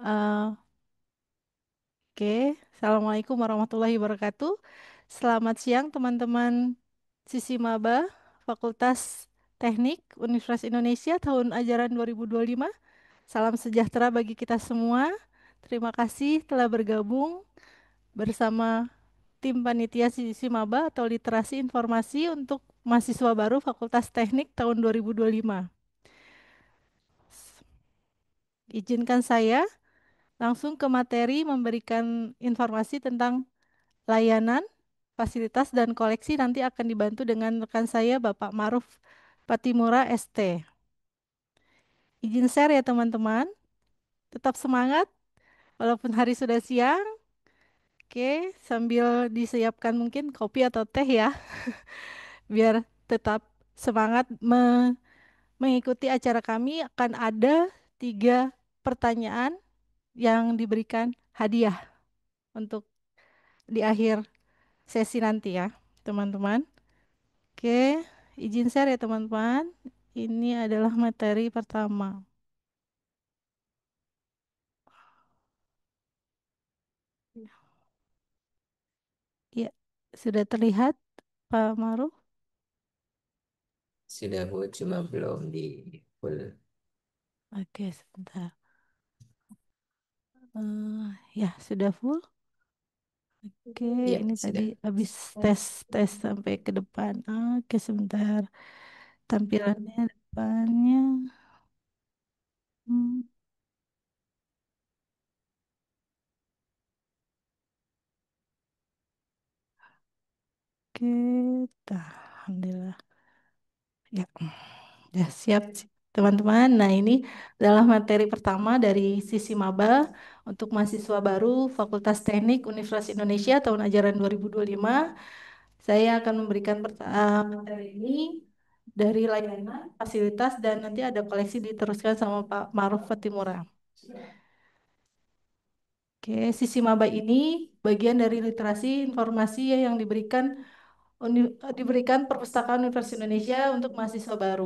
Eh, Oke, Assalamualaikum warahmatullahi wabarakatuh. Selamat siang teman-teman Sisi Maba Fakultas Teknik Universitas Indonesia tahun ajaran 2025. Salam sejahtera bagi kita semua. Terima kasih telah bergabung bersama tim panitia Sisi Maba atau Literasi Informasi untuk mahasiswa baru Fakultas Teknik tahun 2025. Izinkan saya langsung ke materi memberikan informasi tentang layanan, fasilitas, dan koleksi nanti akan dibantu dengan rekan saya Bapak Maruf Patimura ST. Izin share ya teman-teman, tetap semangat walaupun hari sudah siang. Oke, sambil disiapkan mungkin kopi atau teh ya, biar tetap semangat mengikuti acara kami. Akan ada 3 pertanyaan yang diberikan hadiah untuk di akhir sesi nanti ya, teman-teman. Oke, izin share ya teman-teman. Ini adalah materi pertama. Ya, sudah terlihat Pak Maruf? Sudah Bu, cuma belum di full. Oke, sebentar. Ya, sudah full. Oke, Ya, ini tadi sudah. habis tes-tes sampai ke depan. Oke, sebentar. Tampilannya depannya. Hmm, Oke, Alhamdulillah. Ya. Ya, siap, teman-teman. Nah, ini adalah materi pertama dari sisi maba untuk mahasiswa baru Fakultas Teknik Universitas Indonesia tahun ajaran 2025. Saya akan memberikan materi ini dari layanan, fasilitas, dan nanti ada koleksi diteruskan sama Pak Maruf Fatimura. Oke, sisi maba ini bagian dari literasi informasi yang diberikan Perpustakaan Universitas Indonesia untuk mahasiswa baru.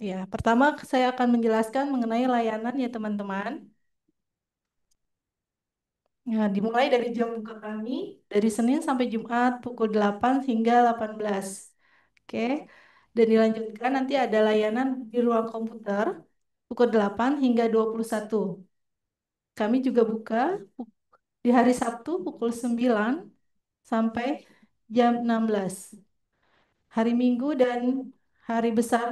Ya, pertama saya akan menjelaskan mengenai layanan ya teman-teman. Ya, dimulai dari jam buka kami dari Senin sampai Jumat pukul 8 hingga 18. Oke. Dan dilanjutkan nanti ada layanan di ruang komputer pukul 8 hingga 21. Kami juga buka di hari Sabtu pukul 9 sampai jam 16. Hari Minggu dan hari besar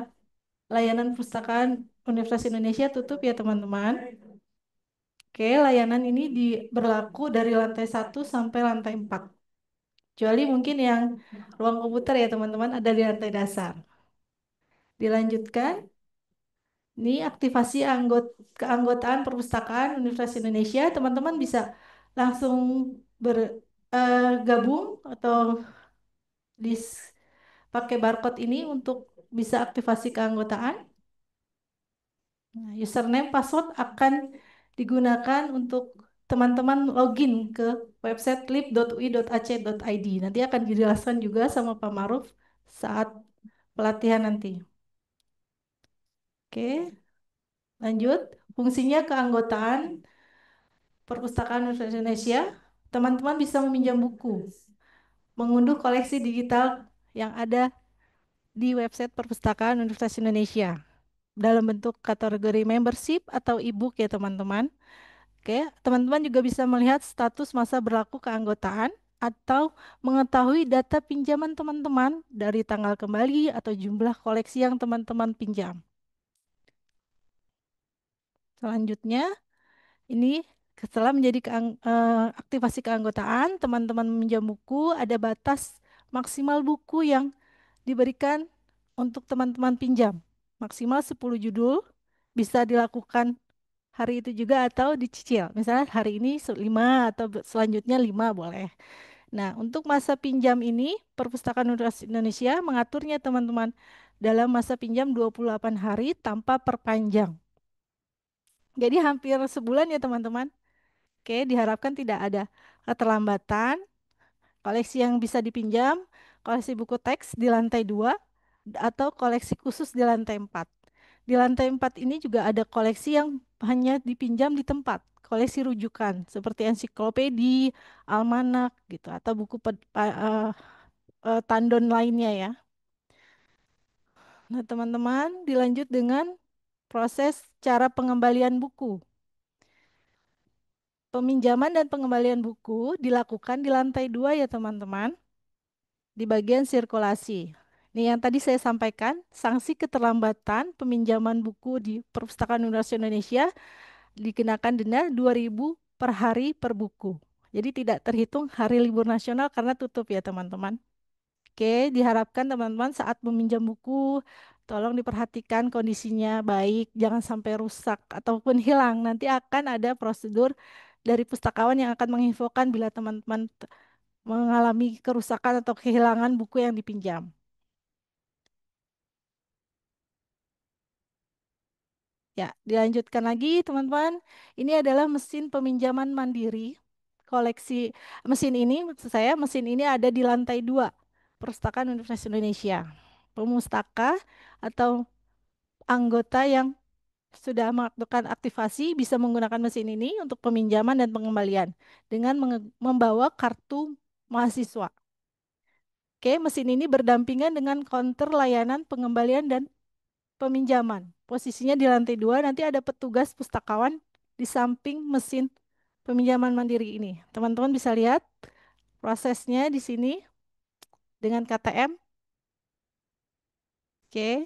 layanan perpustakaan Universitas Indonesia tutup ya teman-teman. Oke, layanan ini berlaku dari lantai 1 sampai lantai 4. Kecuali mungkin yang ruang komputer ya teman-teman ada di lantai dasar. Dilanjutkan, ini aktivasi keanggotaan perpustakaan Universitas Indonesia. Teman-teman bisa langsung bergabung atau pakai barcode ini untuk bisa aktivasi keanggotaan. Nah, username password akan digunakan untuk teman-teman login ke website lib.ui.ac.id. Nanti akan dijelaskan juga sama Pak Maruf saat pelatihan nanti. Oke, lanjut. Fungsinya keanggotaan Perpustakaan Universitas Indonesia. Teman-teman bisa meminjam buku, mengunduh koleksi digital yang ada di website Perpustakaan Universitas Indonesia dalam bentuk kategori membership atau e-book ya teman-teman. Oke, teman-teman juga bisa melihat status masa berlaku keanggotaan atau mengetahui data pinjaman teman-teman dari tanggal kembali atau jumlah koleksi yang teman-teman pinjam. Selanjutnya, ini setelah menjadi aktivasi keanggotaan, teman-teman meminjam buku, ada batas maksimal buku yang diberikan untuk teman-teman pinjam. Maksimal 10 judul, bisa dilakukan hari itu juga atau dicicil. Misalnya hari ini 5 atau selanjutnya 5 boleh. Nah, untuk masa pinjam ini, Perpustakaan Universitas Indonesia mengaturnya teman-teman dalam masa pinjam 28 hari tanpa perpanjang. Jadi hampir sebulan ya teman-teman. Oke, diharapkan tidak ada keterlambatan. Koleksi yang bisa dipinjam, koleksi buku teks di lantai 2 atau koleksi khusus di lantai 4. Di lantai 4 ini juga ada koleksi yang hanya dipinjam di tempat, koleksi rujukan seperti ensiklopedi, almanak gitu atau buku tandon lainnya ya. Nah, teman-teman, dilanjut dengan proses cara pengembalian buku. Peminjaman dan pengembalian buku dilakukan di lantai 2 ya, teman-teman, di bagian sirkulasi. Nih yang tadi saya sampaikan, sanksi keterlambatan peminjaman buku di Perpustakaan Universitas Indonesia dikenakan denda 2.000 per hari per buku. Jadi tidak terhitung hari libur nasional karena tutup ya teman-teman. Oke, diharapkan teman-teman saat meminjam buku, tolong diperhatikan kondisinya baik, jangan sampai rusak ataupun hilang. Nanti akan ada prosedur dari pustakawan yang akan menginfokan bila teman-teman mengalami kerusakan atau kehilangan buku yang dipinjam. Ya, dilanjutkan lagi teman-teman. Ini adalah mesin peminjaman mandiri. Koleksi mesin ini, maksud saya mesin ini ada di lantai 2 Perpustakaan Universitas Indonesia. Pemustaka atau anggota yang sudah melakukan aktivasi bisa menggunakan mesin ini untuk peminjaman dan pengembalian dengan membawa kartu mahasiswa. Oke, mesin ini berdampingan dengan counter layanan pengembalian dan peminjaman. Posisinya di lantai 2, nanti ada petugas pustakawan di samping mesin peminjaman mandiri ini. Teman-teman bisa lihat prosesnya di sini dengan KTM. Oke,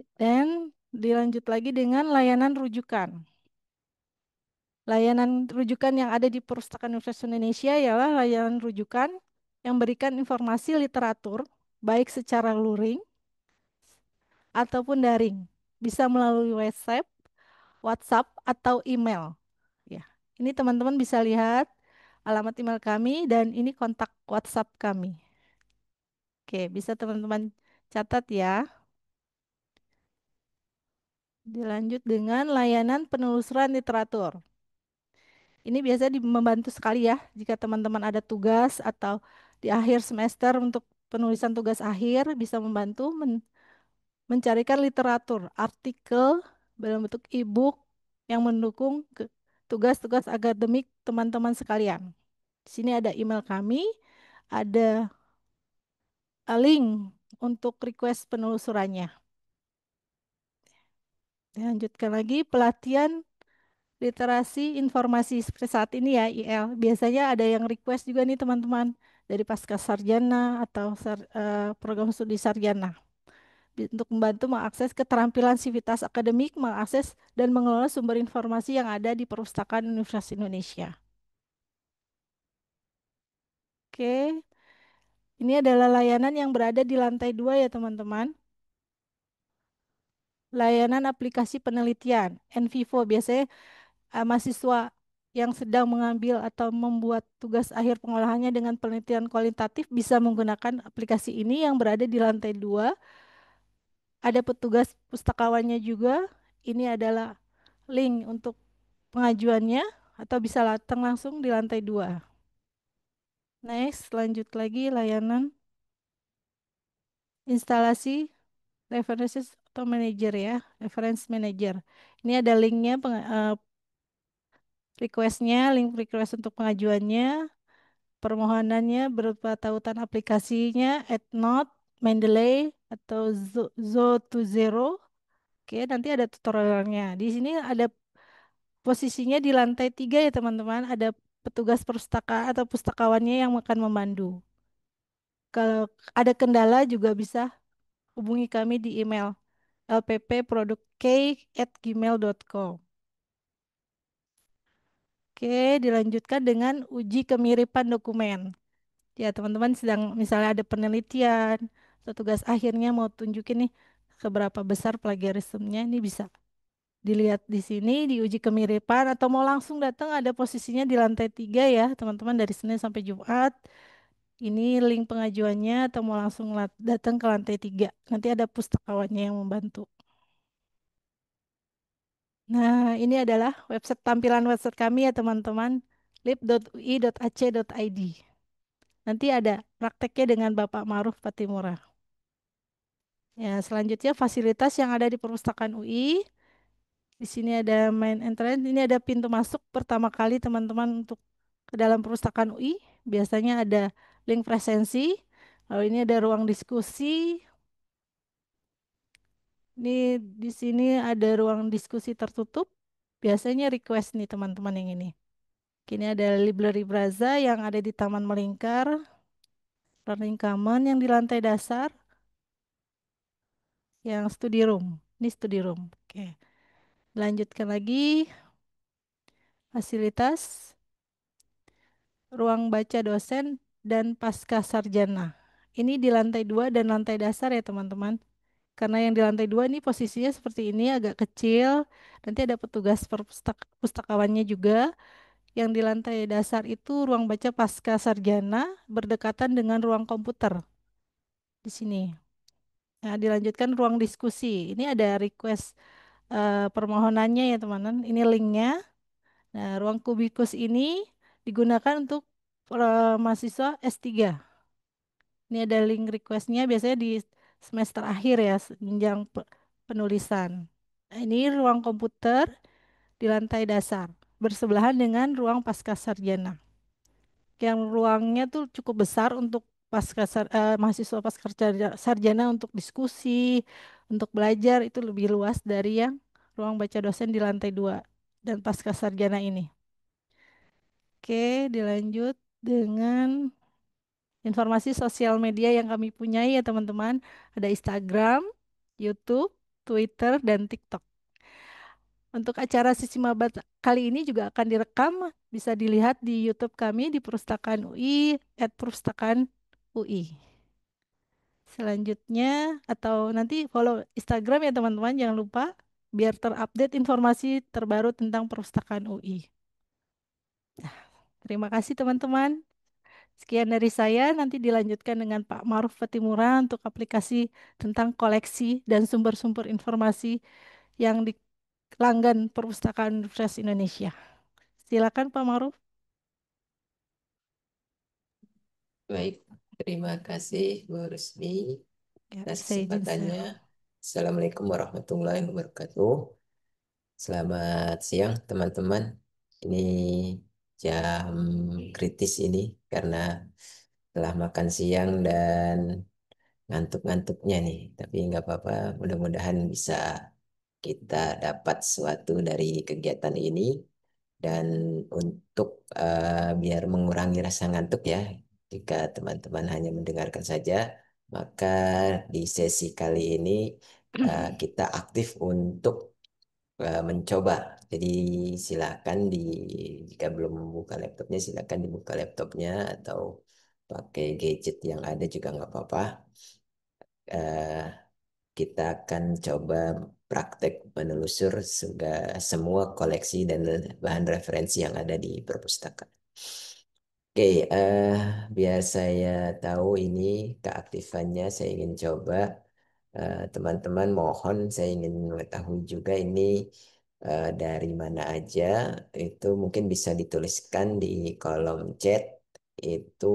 dan dan dilanjut lagi dengan layanan rujukan. Layanan rujukan yang ada di Perpustakaan Universitas Indonesia ialah layanan rujukan yang berikan informasi literatur, baik secara luring ataupun daring. Bisa melalui website, WhatsApp, atau email. Ya, ini teman-teman bisa lihat alamat email kami dan ini kontak WhatsApp kami. Oke, bisa teman-teman catat ya. Dilanjut dengan layanan penelusuran literatur. Ini biasanya membantu sekali ya jika teman-teman ada tugas atau di akhir semester untuk penulisan tugas akhir bisa membantu mencarikan literatur, artikel dalam bentuk e-book yang mendukung tugas-tugas akademik teman-teman sekalian. Di sini ada email kami, ada link untuk request penelusurannya. Dilanjutkan lagi pelatihan literasi informasi seperti saat ini ya IL. Biasanya ada yang request juga nih teman-teman dari pasca sarjana atau program studi sarjana untuk membantu mengakses keterampilan sivitas akademik, mengakses dan mengelola sumber informasi yang ada di Perpustakaan Universitas Indonesia. Oke, ini adalah layanan yang berada di lantai 2 ya teman-teman. Layanan aplikasi penelitian, NVivo, biasanya mahasiswa yang sedang mengambil atau membuat tugas akhir pengolahannya dengan penelitian kualitatif bisa menggunakan aplikasi ini yang berada di lantai 2. Ada petugas pustakawannya juga. Ini adalah link untuk pengajuannya atau bisa datang langsung di lantai 2. Next, lanjut lagi layanan instalasi references atau manager ya, reference manager. Ini ada linknya, requestnya, link request untuk pengajuannya, permohonannya berupa tautan aplikasinya, EndNote, Mendeley, atau Zo2Zero. Oke, nanti ada tutorialnya. Di sini ada posisinya di lantai 3 ya teman-teman. Ada petugas perpustakaan atau pustakawannya yang akan memandu. Kalau ada kendala juga bisa hubungi kami di email lppproduk@gmail.com. Oke, dilanjutkan dengan uji kemiripan dokumen. Ya, teman-teman sedang misalnya ada penelitian atau tugas akhirnya mau tunjukin nih seberapa besar plagiarismenya, ini bisa dilihat di sini, diuji kemiripan atau mau langsung datang ada posisinya di lantai 3 ya, teman-teman dari Senin sampai Jumat. Ini link pengajuannya atau mau langsung datang ke lantai 3. Nanti ada pustakawannya yang membantu. Nah, ini adalah website tampilan website kami ya teman-teman, lib.ui.ac.id. Nanti ada prakteknya dengan Bapak Maruf Patimura. Ya, selanjutnya fasilitas yang ada di perpustakaan UI. Di sini ada main entrance, ini ada pintu masuk pertama kali teman-teman untuk ke dalam perpustakaan UI. Biasanya ada link presensi. Lalu ini ada ruang diskusi. Ini di sini ada ruang diskusi tertutup. Biasanya request nih teman-teman yang ini. Kini ada Library Plaza yang ada di Taman Melingkar, Learning Common yang di lantai dasar, yang study room. Ini study room. Oke, lanjutkan lagi fasilitas ruang baca dosen dan pasca sarjana. Ini di lantai 2 dan lantai dasar ya teman-teman. Karena yang di lantai 2 ini posisinya seperti ini agak kecil. Nanti ada petugas pustakawannya juga. Yang di lantai dasar itu ruang baca pasca sarjana berdekatan dengan ruang komputer di sini. Nah, dilanjutkan ruang diskusi. Ini ada request permohonannya ya teman-teman. Ini linknya. Nah, ruang kubikus ini digunakan untuk mahasiswa S3. Ini ada link requestnya biasanya di semester akhir ya, jenjang penulisan. Nah, ini ruang komputer di lantai dasar, bersebelahan dengan ruang pasca sarjana. Yang ruangnya tuh cukup besar untuk mahasiswa pasca sarjana untuk diskusi, untuk belajar itu lebih luas dari yang ruang baca dosen di lantai 2 dan pasca sarjana ini. Oke, dilanjut dengan informasi sosial media yang kami punyai ya teman-teman. Ada Instagram, YouTube, Twitter, dan TikTok. Untuk acara Sisi Mabat kali ini juga akan direkam, bisa dilihat di YouTube kami di Perpustakaan UI, @perpustakaan UI. Selanjutnya, atau nanti follow Instagram ya teman-teman, jangan lupa biar terupdate informasi terbaru tentang Perpustakaan UI. Terima kasih teman-teman. Sekian dari saya, nanti dilanjutkan dengan Pak Maruf Fatimura untuk aplikasi tentang koleksi dan sumber-sumber informasi yang di pelanggan Perpustakaan Universitas Indonesia. Silakan Pak Maruf. Baik, terima kasih Bu Rusdi Ya, atas saya izin kesempatannya. share. Assalamualaikum warahmatullahi wabarakatuh. Selamat siang teman-teman. Ini jam kritis ini karena telah makan siang dan ngantuk-ngantuknya nih. Tapi nggak apa-apa, mudah-mudahan bisa kita dapat sesuatu dari kegiatan ini. Dan untuk biar mengurangi rasa ngantuk ya, jika teman-teman hanya mendengarkan saja, maka di sesi kali ini kita aktif untuk mencoba. Jadi silakan jika belum membuka laptopnya, silakan dibuka laptopnya atau pakai gadget yang ada juga nggak apa-apa. Eh, kita akan coba praktek menelusur semua koleksi dan bahan referensi yang ada di perpustakaan. Oke, biar saya tahu ini keaktifannya, saya ingin coba teman-teman mohon saya ingin mengetahui juga ini dari mana aja itu mungkin bisa dituliskan di kolom chat itu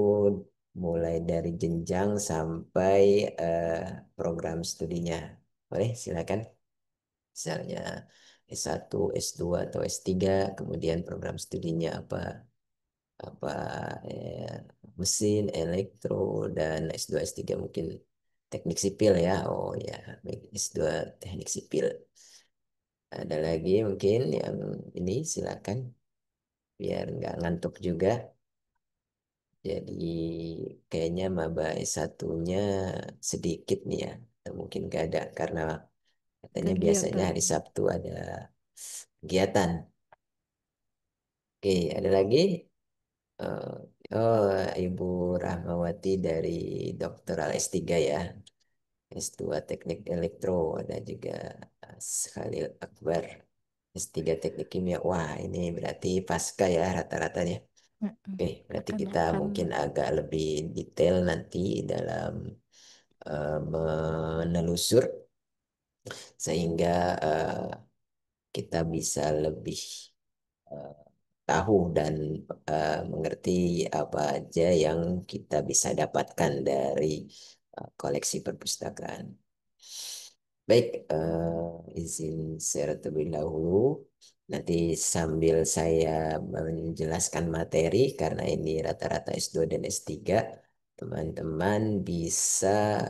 mulai dari jenjang sampai eh, program studinya. Boleh, silakan. Misalnya S1, S2 atau S3, kemudian program studinya apa eh, mesin, elektro, dan S2, S3 mungkin teknik sipil ya. Oh ya, baik, S2 teknik sipil. Ada lagi mungkin yang ini silakan biar nggak ngantuk juga. Jadi kayaknya maba S1-nya sedikit nih ya. Atau mungkin nggak ada karena katanya biasanya Kegiatan. hari Sabtu ada kegiatan. Oke, ada lagi? Eh, oh, Ibu Rahmawati dari Doktoral S3 ya. S2 Teknik Elektro, ada juga Khalil Akbar S3 Teknik Kimia. Wah, ini berarti pasca ya rata-ratanya. Mm-mm. Oke, berarti kita Rekan-rekan. mungkin agak lebih detail nanti dalam menelusur sehingga kita bisa lebih eh, tahu dan mengerti apa aja yang kita bisa dapatkan dari koleksi perpustakaan. Baik, izin share terlebih dahulu. Nanti sambil saya menjelaskan materi, karena ini rata-rata S2 dan S3, teman-teman bisa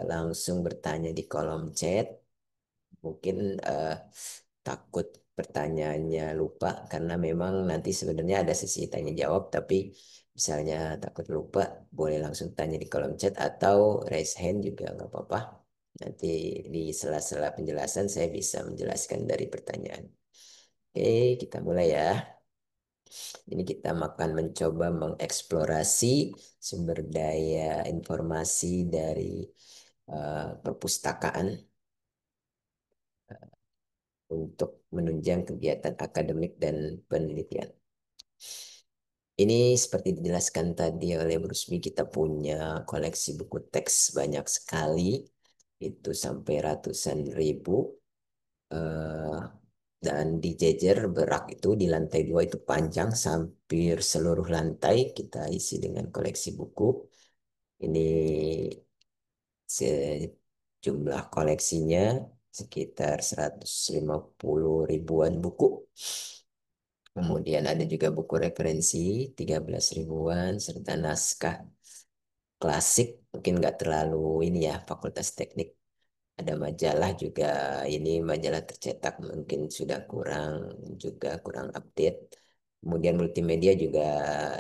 langsung bertanya di kolom chat. Mungkin takut pertanyaannya lupa, karena memang nanti sebenarnya ada sesi tanya jawab, tapi misalnya takut lupa, boleh langsung tanya di kolom chat atau raise hand juga nggak apa-apa. Nanti di sela-sela penjelasan saya bisa menjelaskan dari pertanyaan. Oke, kita mulai ya. Ini kita akan mencoba mengeksplorasi sumber daya informasi dari perpustakaan untuk menunjang kegiatan akademik dan penelitian. Ini seperti dijelaskan tadi oleh Bu Rusmi, kita punya koleksi buku teks banyak sekali, itu sampai ratusan ribu, eh, dan dijejer berak itu di lantai 2 itu panjang, hampir seluruh lantai kita isi dengan koleksi buku. Ini jumlah koleksinya sekitar 150 ribuan buku. Kemudian ada juga buku referensi 13 ribuan, serta naskah klasik, mungkin nggak terlalu ini ya, fakultas teknik. Ada majalah juga, ini majalah tercetak mungkin sudah kurang, juga kurang update. Kemudian multimedia juga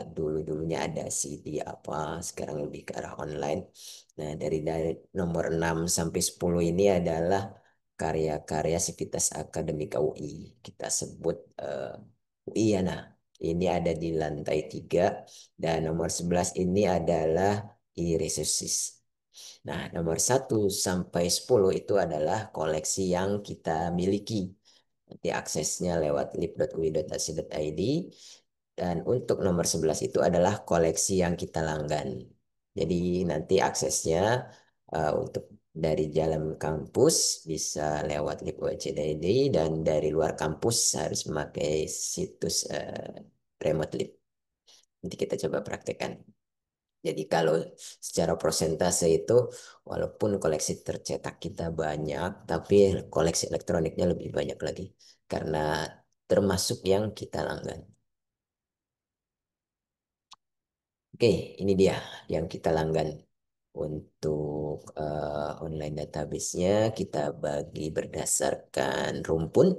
dulu-dulunya ada CD apa, sekarang lebih ke arah online. Nah, dari nomor 6 sampai 10 ini adalah karya-karya Sivitas Akademika UI. Kita sebut UI ya. Nah, ini ada di lantai 3, dan nomor 11 ini adalah e-resources. Nah, nomor 1 sampai 10 itu adalah koleksi yang kita miliki. Nanti aksesnya lewat lib.ui.ac.id. Dan untuk nomor 11 itu adalah koleksi yang kita langgan. Jadi nanti aksesnya untuk dari dalam kampus bisa lewat lib.ui.ac.id, dan dari luar kampus harus memakai situs remote lib. Nanti kita coba praktekkan. Jadi kalau secara persentase itu, walaupun koleksi tercetak kita banyak, tapi koleksi elektroniknya lebih banyak lagi. Karena termasuk yang kita langgan. Oke, ini dia yang kita langgan. Untuk online database-nya kita bagi berdasarkan rumpun.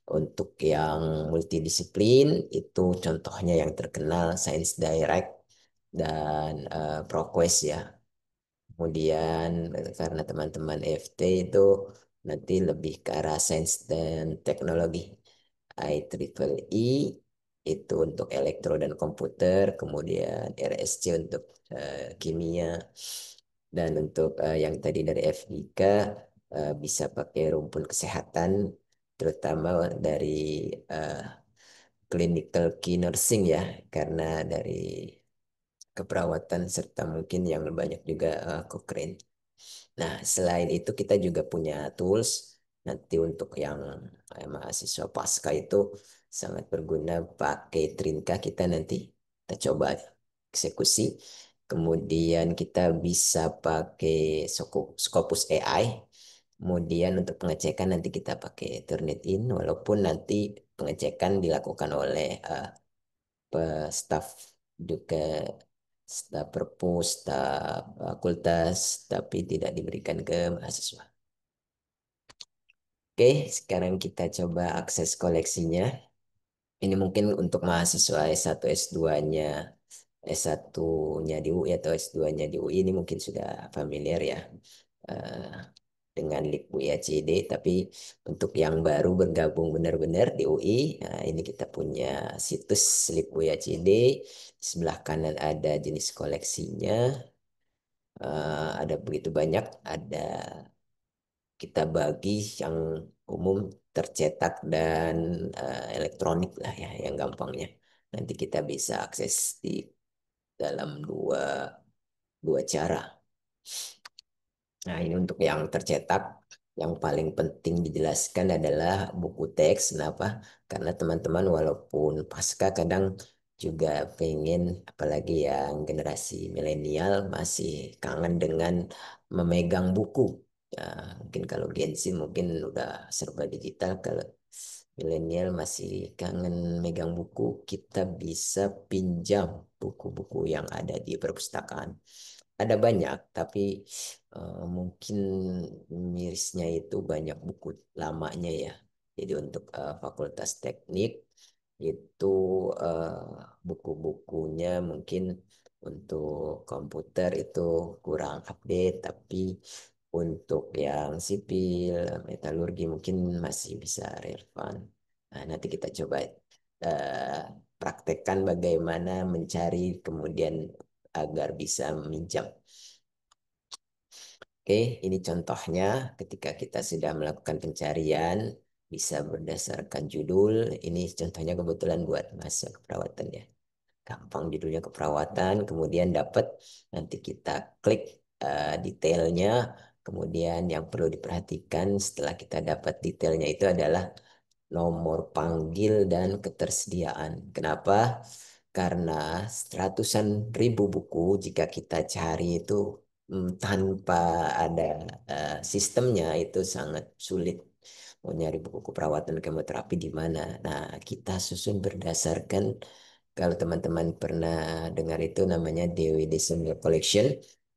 Untuk yang multidisiplin itu contohnya yang terkenal Science Direct dan ProQuest ya. Kemudian karena teman-teman FT itu nanti lebih ke arah sains dan teknologi. IEEE itu untuk elektro dan komputer, kemudian RSC untuk kimia, dan untuk yang tadi dari FIK bisa pakai rumpun kesehatan, terutama dari eh, clinical key nursing ya, karena dari keperawatan serta mungkin yang banyak juga Cochrane. Nah, selain itu kita juga punya tools nanti untuk yang mahasiswa pasca itu sangat berguna pakai Trinka, kita nanti kita coba eksekusi. Kemudian kita bisa pakai Scopus AI. Kemudian untuk pengecekan nanti kita pakai Turnitin, walaupun nanti pengecekan dilakukan oleh staf juga, staf perpus, staf fakultas, tapi tidak diberikan ke mahasiswa. Oke, sekarang kita coba akses koleksinya. Ini mungkin untuk mahasiswa S1, S2-nya, S1-nya di UI atau S2-nya di UI ini mungkin sudah familiar ya eh, dengan lib UIACD, tapi untuk yang baru bergabung benar-benar di UI, nah ini kita punya situs lib UIACD. Di sebelah kanan ada jenis koleksinya, ada begitu banyak, ada kita bagi yang umum, tercetak, dan elektronik lah ya yang gampangnya. Nanti kita bisa akses di dalam dua dua cara. Nah, ini untuk yang tercetak, yang paling penting dijelaskan adalah buku teks. Kenapa? Karena teman-teman walaupun pasca kadang juga pengen, apalagi yang generasi milenial masih kangen dengan memegang buku. Ya, mungkin kalau Gen Z mungkin udah serba digital. Kalau milenial masih kangen megang buku, kita bisa pinjam buku-buku yang ada di perpustakaan. Ada banyak, tapi mungkin mirisnya itu banyak buku lamanya ya. Jadi untuk Fakultas Teknik itu buku-bukunya mungkin untuk komputer itu kurang update, tapi untuk yang sipil, metalurgi mungkin masih bisa relevan. Nah, nanti kita coba eh, praktekkan bagaimana mencari kemudian agar bisa meminjam. Oke, ini contohnya ketika kita sudah melakukan pencarian, bisa berdasarkan judul. Ini contohnya kebetulan buat masuk keperawatan ya. Gampang judulnya keperawatan, kemudian dapat nanti kita klik detailnya. Kemudian yang perlu diperhatikan setelah kita dapat detailnya itu adalah nomor panggil dan ketersediaan. Kenapa? Karena ratusan ribu buku jika kita cari itu tanpa ada sistemnya itu sangat sulit. Mau nyari buku perawatan kemoterapi di mana? Nah, kita susun berdasarkan kalau teman-teman pernah dengar itu namanya DWD Senior Collection,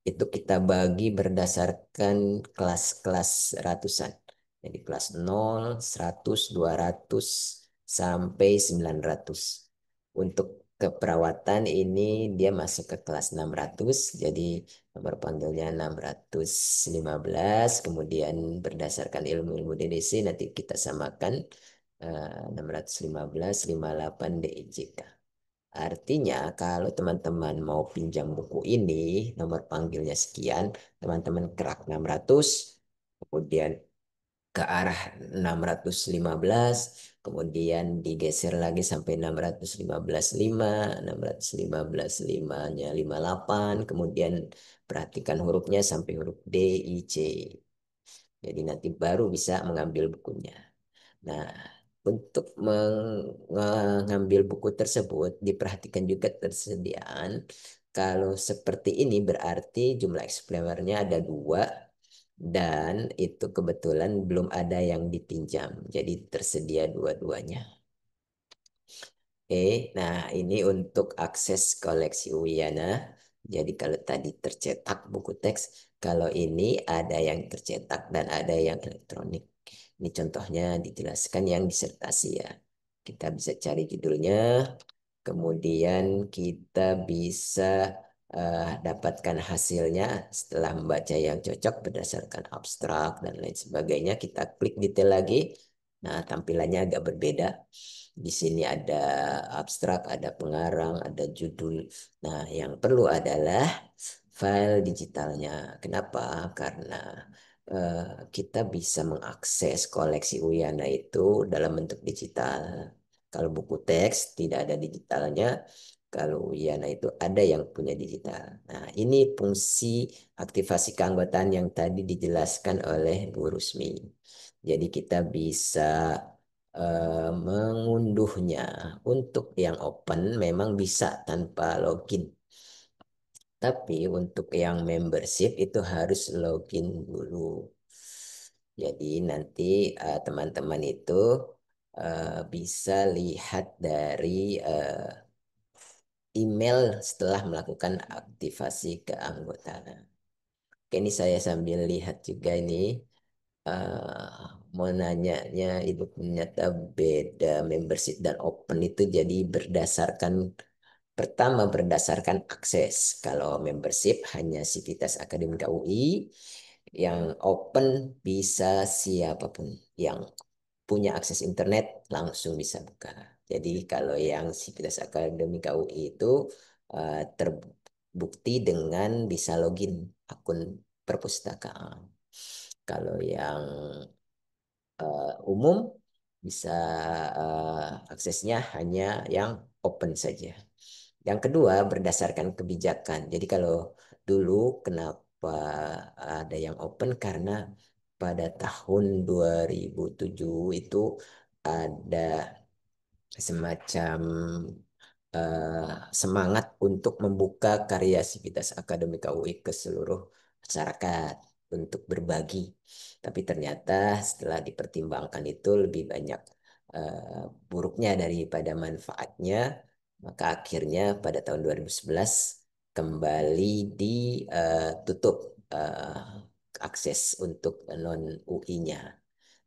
itu kita bagi berdasarkan kelas-kelas ratusan. Jadi kelas 0, 100, 200, sampai 900. Untuk keperawatan ini dia masuk ke kelas 600, jadi nomor panggilnya 615, kemudian berdasarkan ilmu-ilmu DDC nanti kita samakan 615, 58 DIJK. Artinya kalau teman-teman mau pinjam buku ini, nomor panggilnya sekian, teman-teman kerak 600, kemudian ke arah 615, kemudian digeser lagi sampai 615,5, 615,5-nya 58, kemudian perhatikan hurufnya sampai huruf D, I, C. Jadi nanti baru bisa mengambil bukunya. Nah, untuk mengambil buku tersebut, diperhatikan juga ketersediaan. Kalau seperti ini berarti jumlah explainer-nya ada dua dan itu kebetulan belum ada yang dipinjam. Jadi tersedia dua-duanya. Oke, nah ini untuk akses koleksi Uyana. Jadi kalau tadi tercetak buku teks, kalau ini ada yang tercetak dan ada yang elektronik. Ini contohnya dijelaskan yang disertasi ya. Kita bisa cari judulnya, kemudian kita bisa dapatkan hasilnya setelah membaca yang cocok berdasarkan abstrak dan lain sebagainya. Kita klik detail lagi. Nah, tampilannya agak berbeda. Di sini ada abstrak, ada pengarang, ada judul. Nah, yang perlu adalah file digitalnya. Kenapa? Karena kita bisa mengakses koleksi Uyana itu dalam bentuk digital. Kalau buku teks tidak ada digitalnya, kalau Uyana itu ada yang punya digital. Nah, ini fungsi aktivasi keanggotaan yang tadi dijelaskan oleh Bu Rusmi. Jadi kita bisa mengunduhnya. Untuk yang open memang bisa tanpa login. Tapi untuk yang membership itu harus login dulu. Jadi nanti teman-teman itu bisa lihat dari email setelah melakukan aktivasi keanggotaan. Oke, ini saya sambil lihat juga ini mau nanyanya itu ternyata beda membership dan open itu jadi berdasarkan pertama berdasarkan akses. Kalau membership hanya Sivitas Akademika UI, yang open bisa siapapun yang punya akses internet langsung bisa buka. Jadi kalau yang Sivitas Akademika UI itu terbukti dengan bisa login akun perpustakaan. Kalau yang umum bisa aksesnya hanya yang open saja. Yang kedua berdasarkan kebijakan. Jadi kalau dulu kenapa ada yang open karena pada tahun 2007 itu ada semacam semangat untuk membuka karya Sivitas Akademika UI ke seluruh masyarakat. untuk berbagi. Tapi ternyata setelah dipertimbangkan itu lebih banyak buruknya daripada manfaatnya. Maka akhirnya pada tahun 2011 kembali ditutup akses untuk non-UI-nya.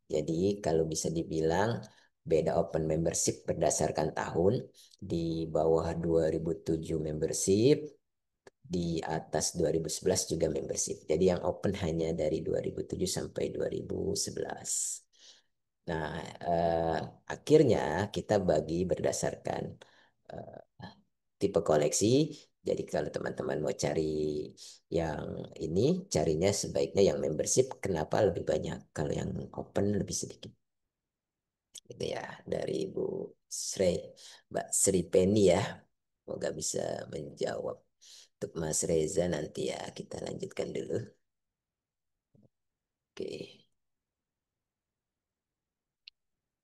Jadi kalau bisa dibilang beda open membership berdasarkan tahun, di bawah 2007 membership, di atas 2011 juga membership. Jadi yang open hanya dari 2007 sampai 2011. Nah, eh, akhirnya kita bagi berdasarkan eh, tipe koleksi. Jadi kalau teman-teman mau cari yang ini, carinya sebaiknya yang membership. Kenapa lebih banyak? Kalau yang open lebih sedikit. Gitu ya, dari Ibu Sri, Mbak Sri Penny ya. Semoga bisa menjawab. Untuk Mas Reza nanti ya kita lanjutkan dulu. Oke.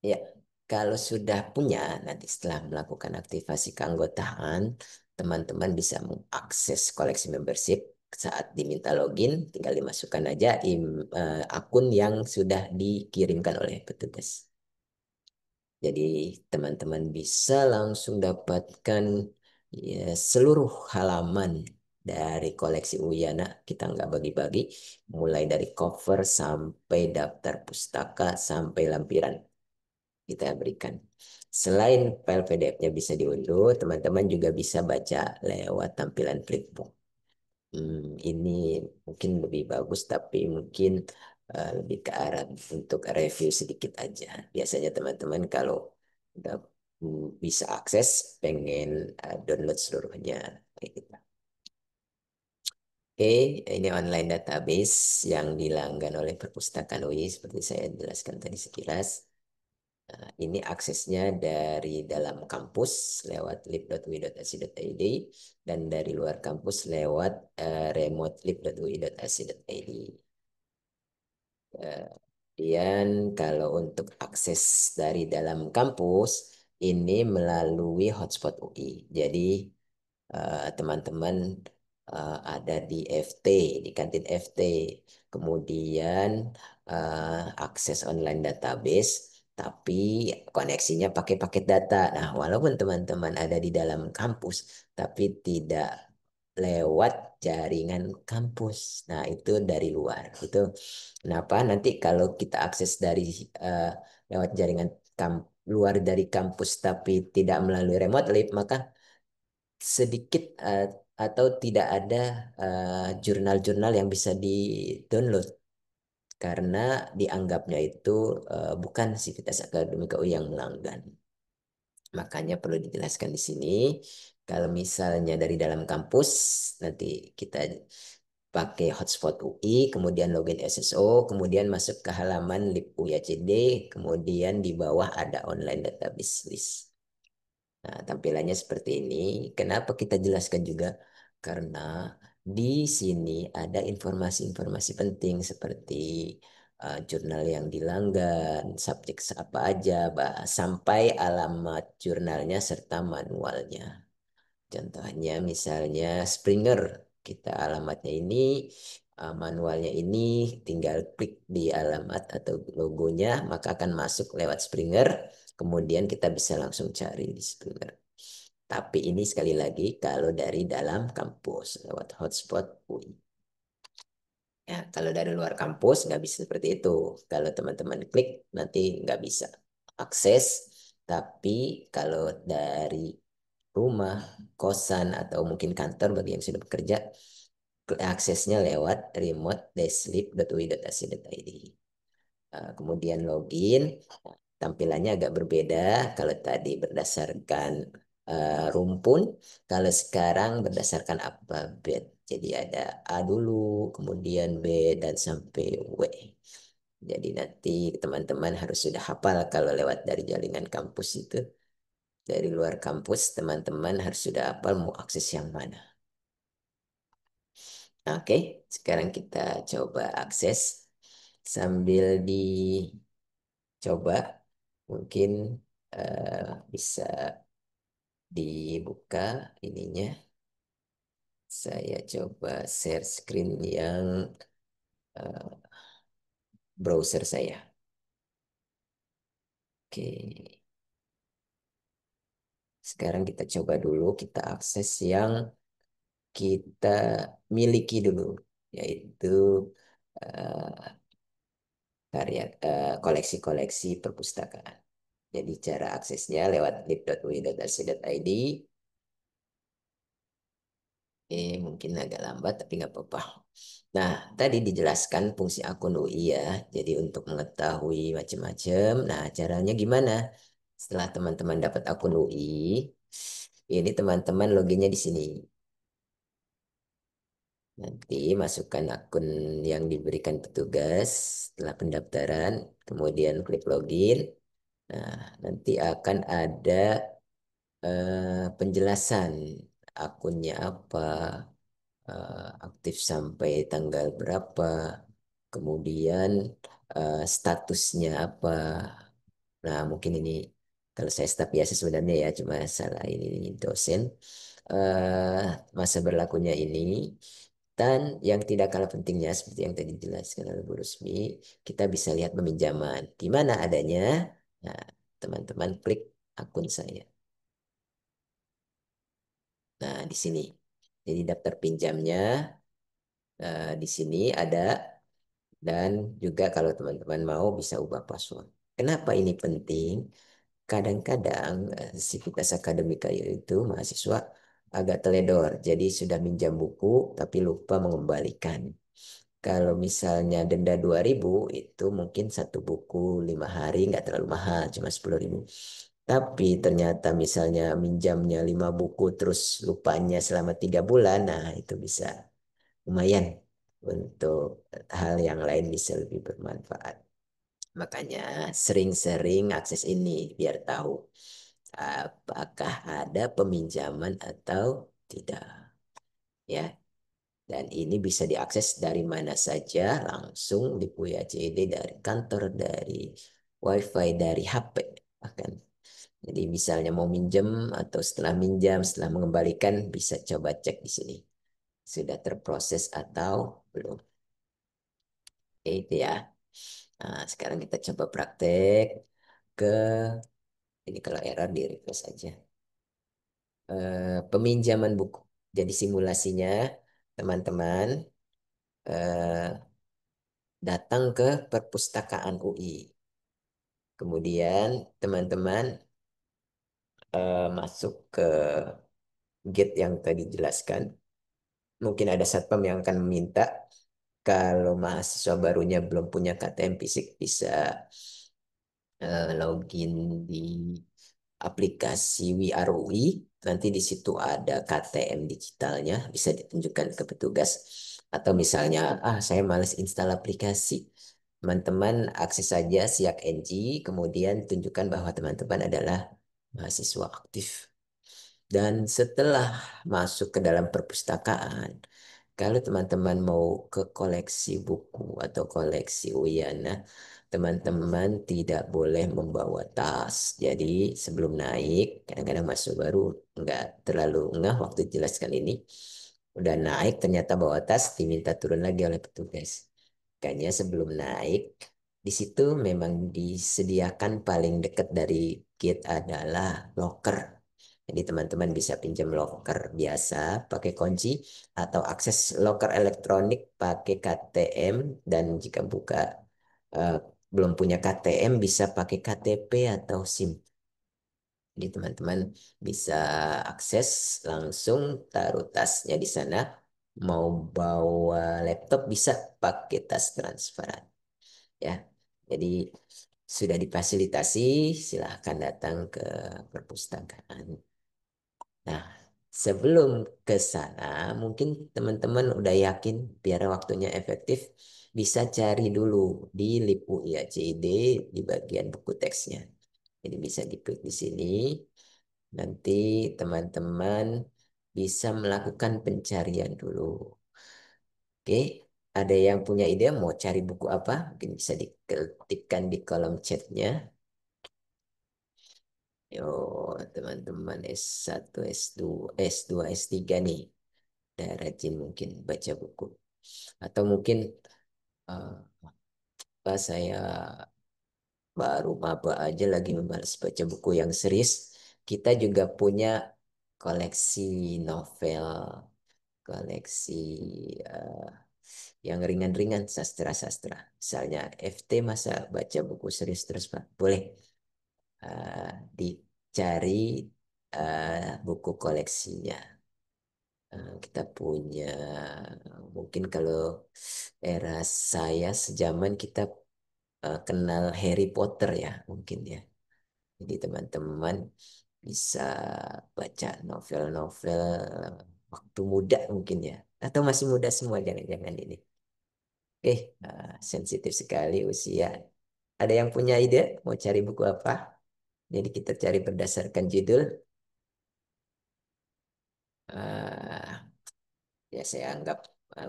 Ya, kalau sudah punya, nanti setelah melakukan aktivasi keanggotaan, teman-teman bisa mengakses koleksi membership. Saat diminta login, tinggal dimasukkan aja akun yang sudah dikirimkan oleh petugas. Jadi teman-teman bisa langsung dapatkan ya, seluruh halaman dari koleksi Uyana. Kita nggak bagi-bagi, mulai dari cover sampai daftar pustaka sampai lampiran kita berikan. Selain file PDF-nya bisa diunduh, teman-teman juga bisa baca lewat tampilan flipbook. Ini mungkin lebih bagus, tapi mungkin lebih ke arah untuk review sedikit aja. Biasanya teman-teman kalau udah bisa akses, pengen download seluruhnya. Kayak gitu. Oke, ini online database yang dilanggan oleh Perpustakaan UI seperti saya jelaskan tadi sekilas. Ini aksesnya dari dalam kampus lewat lib.ui.ac.id dan dari luar kampus lewat remote.lib.ui.ac.id. Kemudian kalau untuk akses dari dalam kampus ini melalui hotspot UI. Jadi teman-teman ada di FT, di kantin FT. Kemudian akses online database, tapi koneksinya pakai paket data. Nah, walaupun teman-teman ada di dalam kampus, tapi tidak lewat jaringan kampus. Nah, itu dari luar. Itu kenapa nanti kalau kita akses dari eh, lewat jaringan luar dari kampus tapi tidak melalui remote lab, maka sedikit atau tidak ada jurnal-jurnal yang bisa di-download karena dianggapnya itu bukan sivitas akademika UI yang melanggan. Makanya perlu dijelaskan di sini, kalau misalnya dari dalam kampus, nanti kita pakai hotspot UI, kemudian login SSO, kemudian masuk ke halaman lib UYCD, kemudian di bawah ada online database list. Nah, tampilannya seperti ini. Kenapa kita jelaskan juga? Karena di sini ada informasi-informasi penting seperti jurnal yang dilanggan, subjek apa aja, sampai alamat jurnalnya serta manualnya. Contohnya misalnya Springer, kita alamatnya ini, manualnya ini, tinggal klik di alamat atau logonya, maka akan masuk lewat Springer, kemudian kita bisa langsung cari di Springer. Tapi ini sekali lagi kalau dari dalam kampus lewat hotspot UI. Ya, kalau dari luar kampus nggak bisa seperti itu. Kalau teman-teman klik nanti nggak bisa akses. Tapi kalau dari rumah, kosan, atau mungkin kantor bagi yang sudah bekerja, aksesnya lewat remote.sleep.ui.ac.id. Kemudian login, tampilannya agak berbeda. Kalau tadi berdasarkan rumpun, kalau sekarang berdasarkan alfabet. Jadi ada A dulu, kemudian B, dan sampai W. Jadi nanti teman-teman harus sudah hafal kalau lewat dari jaringan kampus itu. Dari luar kampus, teman-teman harus sudah hafal mau akses yang mana. Oke, sekarang kita coba akses sambil dicoba. Mungkin bisa dibuka ininya. Saya coba share screen yang eh, browser saya. Oke, sekarang kita coba dulu kita akses yang kita miliki dulu, yaitu eh, koleksi-koleksi perpustakaan. Jadi cara aksesnya lewat lib.ui.ac.id. Mungkin agak lambat tapi nggak apa-apa. Nah, tadi dijelaskan fungsi akun UI ya. Jadi untuk mengetahui macam-macam. Nah, caranya gimana? Setelah teman-teman dapat akun UI, ini teman-teman loginnya di sini. Nanti masukkan akun yang diberikan petugas setelah pendaftaran, kemudian klik login. Nah, nanti akan ada penjelasan akunnya apa, aktif sampai tanggal berapa, kemudian statusnya apa. Nah, mungkin ini kalau saya staf biasa sebenarnya ya, cuma salah ini dosen. eh Masa berlakunya ini, dan yang tidak kalah pentingnya seperti yang tadi dijelaskan oleh Bu Rusmi, kita bisa lihat peminjaman. Di mana adanya? Nah, teman-teman klik akun saya. Nah, di sini. Jadi daftar pinjamnya di sini ada, dan juga kalau teman-teman mau bisa ubah password. Kenapa ini penting? Kadang-kadang sivitas akademika itu mahasiswa agak teledor, jadi sudah minjam buku tapi lupa mengembalikan. Kalau misalnya denda 2.000 itu mungkin satu buku 5 hari nggak terlalu mahal, cuma 10.000. Tapi ternyata misalnya minjamnya 5 buku terus lupanya selama 3 bulan, nah itu bisa lumayan untuk hal yang lain bisa lebih bermanfaat. Makanya sering-sering akses ini biar tahu apakah ada peminjaman atau tidak. Ya, dan ini bisa diakses dari mana saja, langsung di Puya CED, dari kantor, dari WiFi, dari HP bahkan. Jadi misalnya mau minjem atau setelah minjam, setelah mengembalikan bisa coba cek di sini. Sudah terproses atau belum. Itu ya. Nah, sekarang kita coba praktek ke ini, kalau error di refresh aja. Peminjaman buku. Jadi simulasinya teman-teman eh, datang ke perpustakaan UI. Kemudian teman-teman masuk ke gate yang tadi jelaskan. Mungkin ada satpam yang akan meminta kalau mahasiswa barunya belum punya KTM fisik bisa login di aplikasi WRUI. Nanti di situ ada KTM digitalnya, bisa ditunjukkan ke petugas. Atau misalnya, saya males install aplikasi. Teman-teman akses saja Siak NG, kemudian tunjukkan bahwa teman-teman adalah mahasiswa aktif. Dan setelah masuk ke dalam perpustakaan, kalau teman-teman mau ke koleksi buku atau koleksi Uyana, teman-teman tidak boleh membawa tas. Jadi sebelum naik, kadang-kadang masuk baru nggak terlalu ngeh waktu jelaskan ini. Udah naik ternyata bawa tas, diminta turun lagi oleh petugas. Makanya sebelum naik, di situ memang disediakan paling dekat dari gate adalah locker. Jadi teman-teman bisa pinjam locker biasa pakai kunci atau akses locker elektronik pakai KTM, dan jika buka eh, belum punya KTM bisa pakai KTP atau SIM. Jadi teman-teman bisa akses langsung, taruh tasnya di sana. Mau bawa laptop bisa pakai tas transparan ya. Jadi sudah difasilitasi, silahkan datang ke perpustakaan. Nah, sebelum ke sana, mungkin teman-teman udah yakin biar waktunya efektif, bisa cari dulu di LIPU IACID di bagian buku teksnya. Jadi bisa diklik di sini, nanti teman-teman bisa melakukan pencarian dulu. Oke, ada yang punya ide mau cari buku apa? Mungkin bisa diketikkan di kolom chatnya. Yo, teman-teman S1, S2, S2, S3 nih. Udah rajin mungkin baca buku. Atau mungkin Pas saya baru maba aja lagi membalas baca buku yang serius. Kita juga punya koleksi novel, koleksi eh, yang ringan-ringan, sastra-sastra. Misalnya FT masa baca buku serius terus, Pak? Boleh dicari buku koleksinya. Kita punya, mungkin kalau era saya sejaman kita kenal Harry Potter ya, mungkin ya. Jadi teman-teman bisa baca novel-novel waktu muda mungkin ya. Atau masih muda semua, jangan-jangan ini. Sensitif sekali usia. Ada yang punya ide mau cari buku apa? Jadi kita cari berdasarkan judul. Ah, ya saya anggap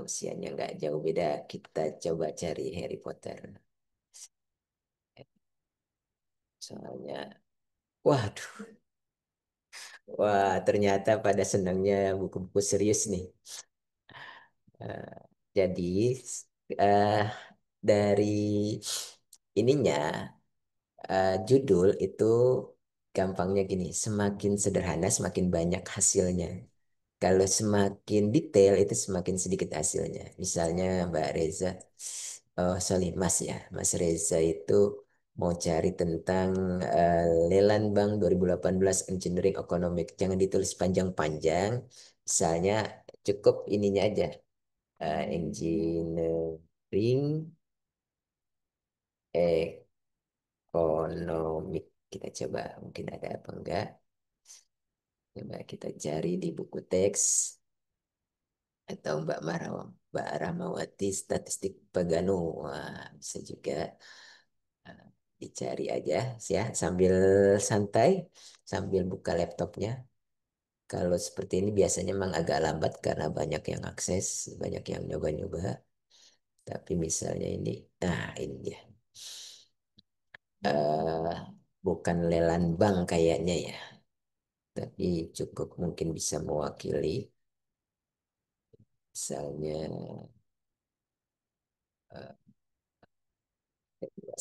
usianya nggak jauh beda. Kita coba cari Harry Potter. Soalnya, waduh, wah ternyata pada senangnya buku-buku serius nih. Eh, jadi eh, dari ininya judul itu gampangnya gini, semakin sederhana semakin banyak hasilnya. Kalau semakin detail itu semakin sedikit hasilnya. Misalnya Mbak Reza, oh sorry Mas ya, Mas Reza itu mau cari tentang Leland Bank 2018 Engineering Economic. Jangan ditulis panjang-panjang. Misalnya cukup ininya aja, engineering economic. Kita coba mungkin ada apa enggak. Coba kita cari di buku teks atau Mbak Rahmawati Statistik Pagano. Wah, bisa juga eh, dicari aja ya sambil santai, sambil buka laptopnya. Kalau seperti ini biasanya memang agak lambat karena banyak yang akses, banyak yang nyoba-nyoba. Tapi misalnya ini, nah ini dia. eh Bukan lelan bank kayaknya ya, tapi cukup mungkin bisa mewakili. Misalnya eh,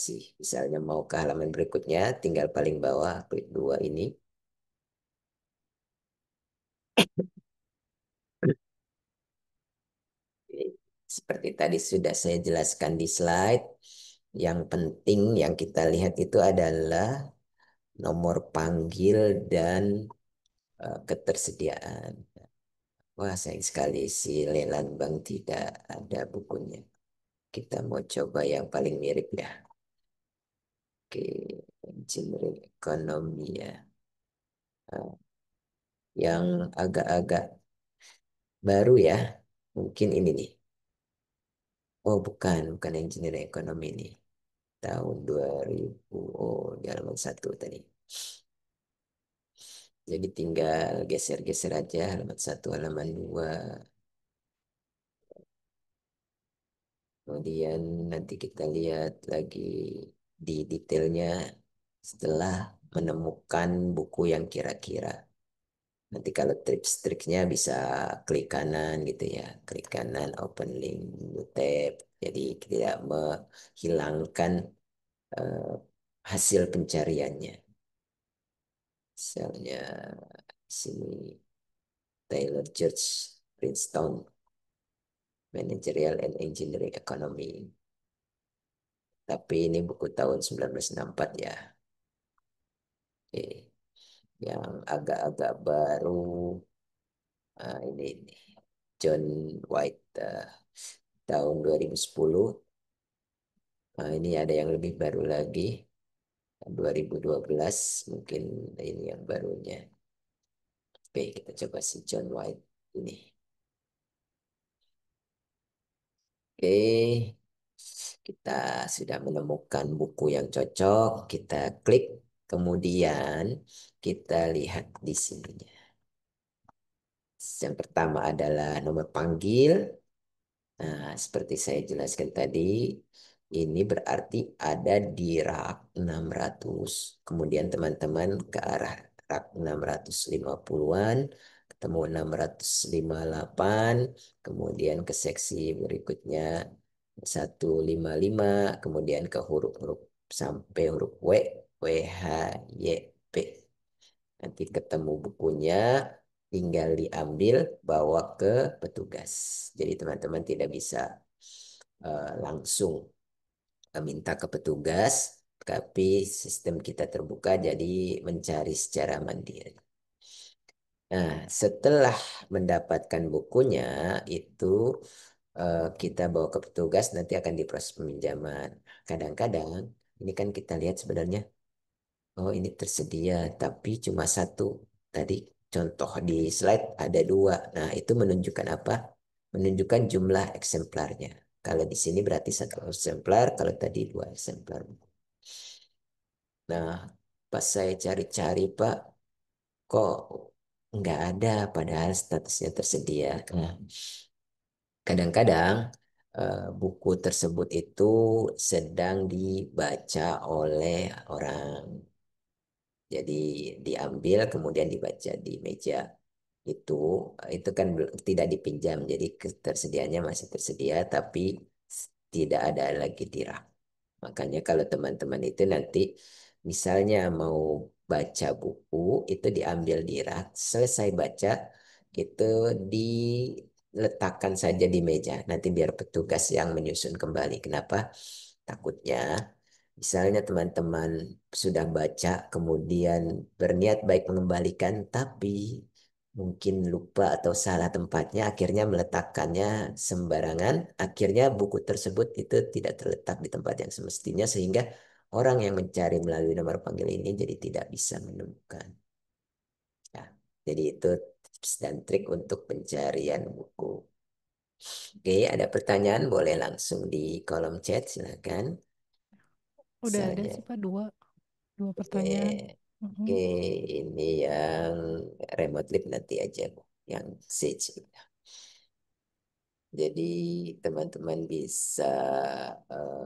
sih, misalnya mau ke halaman berikutnya, tinggal paling bawah klik dua ini. Seperti tadi sudah saya jelaskan di slide, yang penting yang kita lihat itu adalah nomor panggil dan ketersediaan. Wah, sayang sekali si Leland Bank tidak ada bukunya. Kita mau coba yang paling mirip ya. Oke, engineering ekonomi ya. Nah, yang agak-agak baru ya, mungkin ini nih. Oh, bukan engineering ekonomi ini. Tahun 2000, oh, di halaman satu tadi. Jadi tinggal geser-geser aja halaman satu, halaman dua. Kemudian nanti kita lihat lagi di detailnya setelah menemukan buku yang kira-kira. Nanti kalau tips-triknya bisa klik kanan gitu ya. Klik kanan, open link, new tab. Jadi tidak menghilangkan eh, hasil pencariannya. Misalnya sini Taylor George Princeton Managerial and Engineering Economy. Tapi ini buku tahun 1964 ya. Oke. Yang agak-agak baru ini John White tahun 2010. Ini ada yang lebih baru lagi 2012 mungkin ini yang barunya. Oke, kita coba si John White ini. Oke, kita sudah menemukan buku yang cocok. Kita klik, kemudian kita lihat di sininya. Yang pertama adalah nomor panggil. Nah, seperti saya jelaskan tadi, ini berarti ada di rak 600. Kemudian teman-teman ke arah rak 650-an, ketemu 658, kemudian ke seksi berikutnya 155, kemudian ke huruf-huruf sampai huruf W, W, H, Y, P. Nanti ketemu bukunya, tinggal diambil, bawa ke petugas. Jadi teman-teman tidak bisa langsung minta ke petugas, tapi sistem kita terbuka jadi mencari secara mandiri. Nah, setelah mendapatkan bukunya, itu kita bawa ke petugas, nanti akan diproses peminjaman. Kadang-kadang, ini kan kita lihat sebenarnya, oh ini tersedia, tapi cuma satu. Tadi contoh di slide ada dua. Nah, itu menunjukkan apa? Menunjukkan jumlah eksemplarnya. Kalau di sini berarti satu eksemplar, kalau tadi dua eksemplar. Nah, pas saya cari-cari, Pak, kok nggak ada, padahal statusnya tersedia. Nah, kadang-kadang buku tersebut itu sedang dibaca oleh orang. Jadi diambil kemudian dibaca di meja itu kan tidak dipinjam. Jadi ketersediaannya masih tersedia tapi tidak ada lagi di rak. Makanya kalau teman-teman itu nanti misalnya mau baca buku itu diambil di rak, selesai baca itu diletakkan saja di meja. Nanti biar petugas yang menyusun kembali. Kenapa? Takutnya misalnya teman-teman sudah baca kemudian berniat baik mengembalikan tapi mungkin lupa atau salah tempatnya, akhirnya meletakkannya sembarangan, akhirnya buku tersebut itu tidak terletak di tempat yang semestinya, sehingga orang yang mencari melalui nomor panggil ini jadi tidak bisa menemukan. Ya, jadi itu tips dan trik untuk pencarian buku. Oke, ada pertanyaan boleh langsung di kolom chat, silakan. Udah ada Misalnya, sih Pak dua oke, pertanyaan. oke, Mm-mm. ini yang remote lab nanti aja, Bu, yang Sage. Jadi teman-teman bisa eh,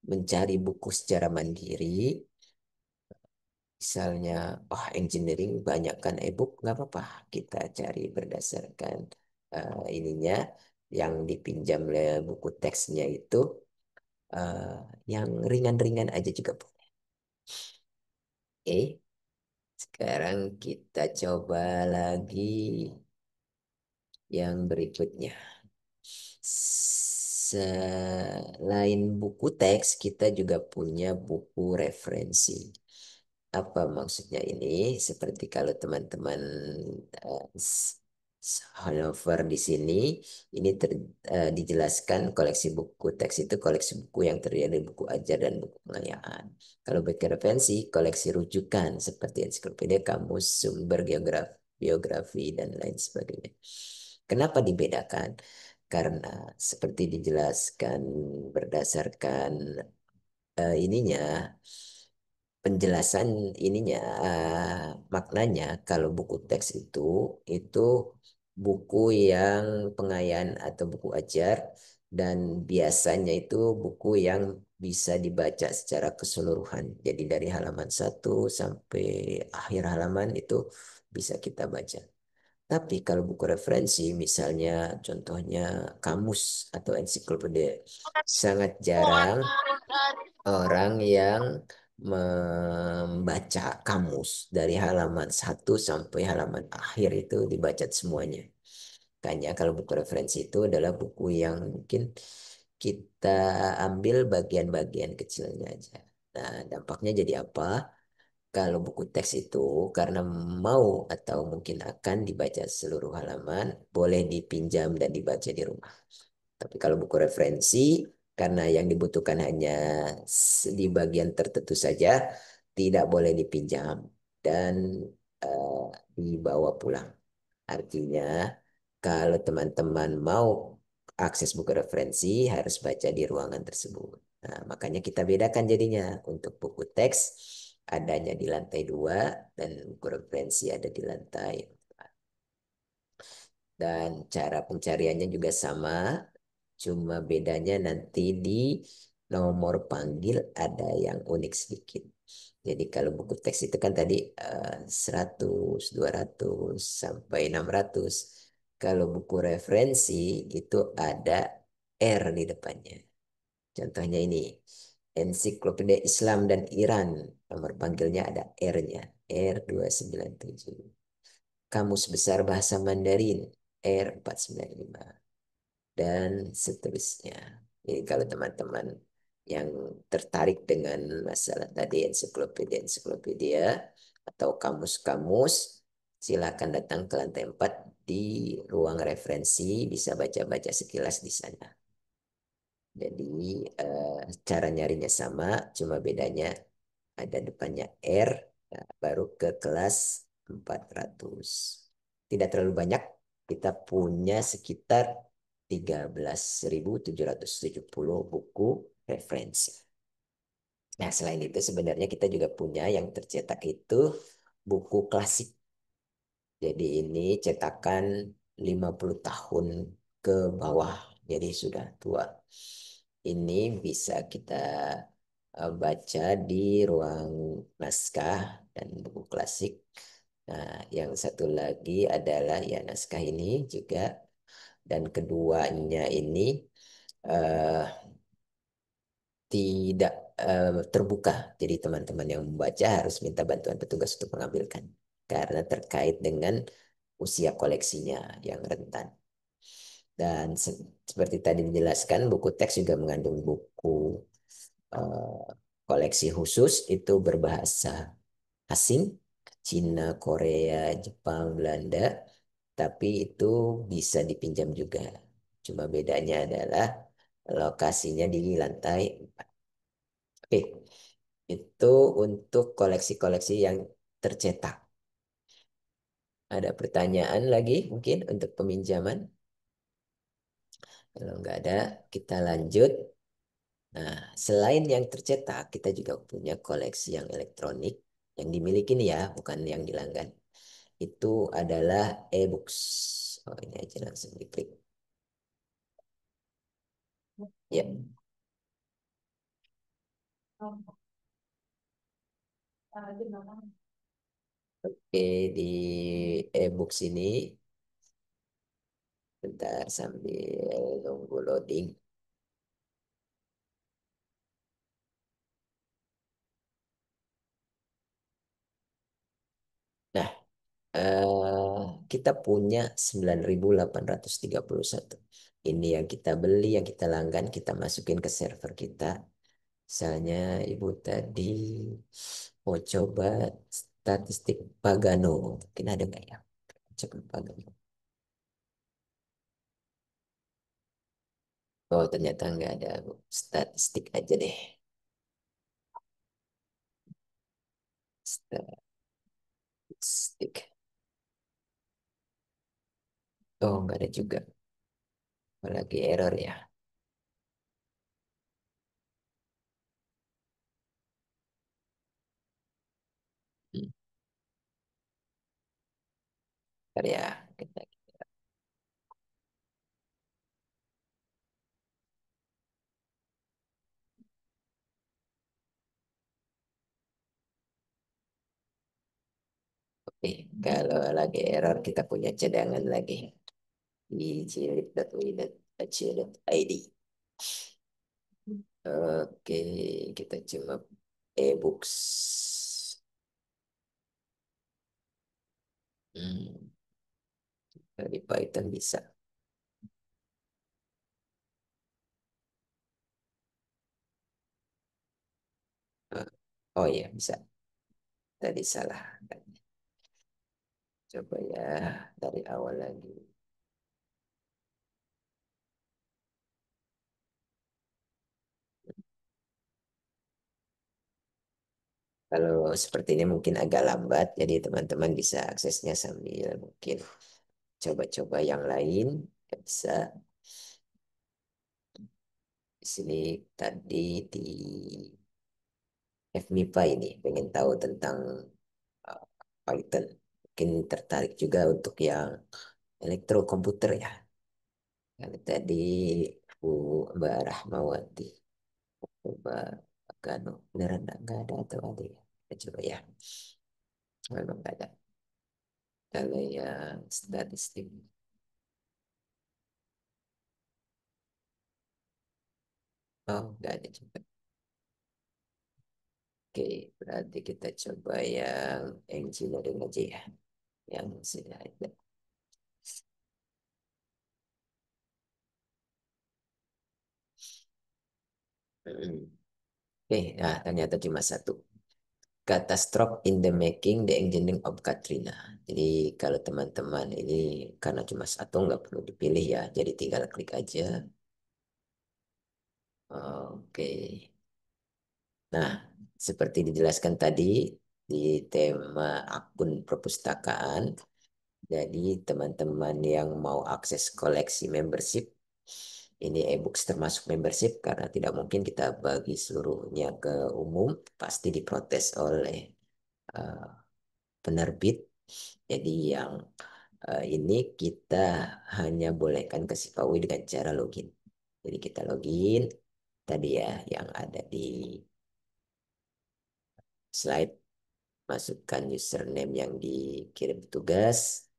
mencari buku secara mandiri. Misalnya, wah engineering banyak kan e-book, nggak apa-apa. Kita cari berdasarkan ininya yang dipinjam oleh buku teksnya itu eh, yang ringan-ringan aja juga boleh. Oke, sekarang kita coba lagi yang berikutnya. Selain buku teks, kita juga punya buku referensi. Apa maksudnya ini? Seperti kalau teman-teman Hannover di sini, ini dijelaskan koleksi buku teks itu koleksi buku yang terdiri dari buku ajar dan buku pengayaan. Kalau buku referensi, koleksi rujukan seperti ensiklopedia, kamus, sumber geografi, biografi, dan lain sebagainya. Kenapa dibedakan? Karena seperti dijelaskan berdasarkan ininya penjelasan ininya maknanya kalau buku teks itu buku yang pengayaan atau buku ajar dan biasanya itu buku yang bisa dibaca secara keseluruhan. Jadi dari halaman satu sampai akhir halaman itu bisa kita baca. Tapi kalau buku referensi, misalnya contohnya kamus atau ensiklopedia, sangat jarang orang yang membaca kamus dari halaman satu sampai halaman akhir itu dibaca semuanya. Makanya kalau buku referensi itu adalah buku yang mungkin kita ambil bagian-bagian kecilnya aja. Nah, dampaknya jadi apa? Kalau buku teks itu karena mau atau mungkin akan dibaca seluruh halaman, boleh dipinjam dan dibaca di rumah. Tapi kalau buku referensi, karena yang dibutuhkan hanya di bagian tertentu saja, tidak boleh dipinjam dan eh, dibawa pulang. Artinya, kalau teman-teman mau akses buku referensi, harus baca di ruangan tersebut. Nah, makanya kita bedakan jadinya. Untuk buku teks, adanya di lantai 2, dan buku referensi ada di lantai 4. Dan cara pencariannya juga sama, cuma bedanya nanti di nomor panggil ada yang unik sedikit. Jadi kalau buku teks itu kan tadi 100, 200, sampai 600. Kalau buku referensi itu ada R di depannya. Contohnya ini, Ensiklopedia Islam dan Iran. Nomor panggilnya ada R-nya, R297. Kamus Besar Bahasa Mandarin, R495. Dan seterusnya. Jadi kalau teman-teman yang tertarik dengan masalah tadi ensiklopedia atau kamus-kamus, silakan datang ke lantai 4 di ruang referensi, bisa baca-baca sekilas di sana. Jadi cara nyarinya sama, cuma bedanya ada depannya R, nah, baru ke kelas 400. Tidak terlalu banyak, kita punya sekitar 13.770 buku referensi. Nah, selain itu sebenarnya kita juga punya yang tercetak itu buku klasik. Jadi ini cetakan 50 tahun ke bawah, jadi sudah tua. Ini bisa kita baca di ruang naskah dan buku klasik. Nah, yang satu lagi adalah ya naskah ini juga, dan keduanya ini eh, tidak terbuka. Jadi teman-teman yang membaca harus minta bantuan petugas untuk mengambilkan karena terkait dengan usia koleksinya yang rentan. Dan seperti tadi dijelaskan, buku teks juga mengandung buku eh, koleksi khusus itu berbahasa asing, Cina, Korea, Jepang, Belanda, tapi itu bisa dipinjam juga. Cuma bedanya adalah lokasinya di lantai 4. Oke, itu untuk koleksi-koleksi yang tercetak. Ada pertanyaan lagi mungkin untuk peminjaman? Kalau nggak ada, kita lanjut. Nah, selain yang tercetak, kita juga punya koleksi yang elektronik yang dimiliki nih ya, bukan yang dilanggan. Itu adalah e-books. Oh, ini aja langsung diklik. Ya, oke, di e-books ini bentar sambil nunggu loading. Nah, kita punya 9.831. Ini yang kita beli, yang kita langgan, kita masukin ke server kita. Misalnya Ibu tadi mau coba statistik Pagano. Mungkin ada nggak ya? Coba Pagano. Oh, ternyata nggak ada, Bu. Statistik aja deh. Statistik. Oh, nggak ada juga. Apalagi error ya. Hmm, bentar ya. Kita, oke, kalau lagi error, kita punya cadangan lagi di cilit.wi.ac.id. Oke, kita coba e-books. Hmm, di Python bisa. Eh, Oh iya, bisa. Tadi salah. Coba ya, dari awal lagi. Kalau seperti ini mungkin agak lambat, jadi teman-teman bisa aksesnya sambil mungkin coba-coba yang lain. Ya bisa di sini tadi di FMIPA ini pengen tahu tentang uh, Python. Mungkin tertarik juga untuk yang elektrokomputer ya. Kalau tadi Bu Mbak Rahmawati, coba Gano, beneran nggak ada atau ada ya? Kita coba ya. Memang nggak ada. Kalau yang statistik, Oh, nggak ada juga. Oke, berarti kita coba yang engineering aja ya, yang sudah ada. Hmm. Oke, nah ternyata cuma satu. Kata stroke in the making, the engineering of Katrina. Jadi kalau teman-teman ini karena cuma satu nggak perlu dipilih ya, jadi tinggal klik aja. Oke. Nah, seperti dijelaskan tadi di tema akun perpustakaan, jadi teman-teman yang mau akses koleksi membership, ini e-books termasuk membership karena tidak mungkin kita bagi seluruhnya ke umum, pasti diprotes oleh eh, penerbit. Jadi yang ini kita hanya bolehkan ke si Pawi dengan cara login. Jadi kita login tadi ya yang ada di slide, masukkan username yang dikirim tugas,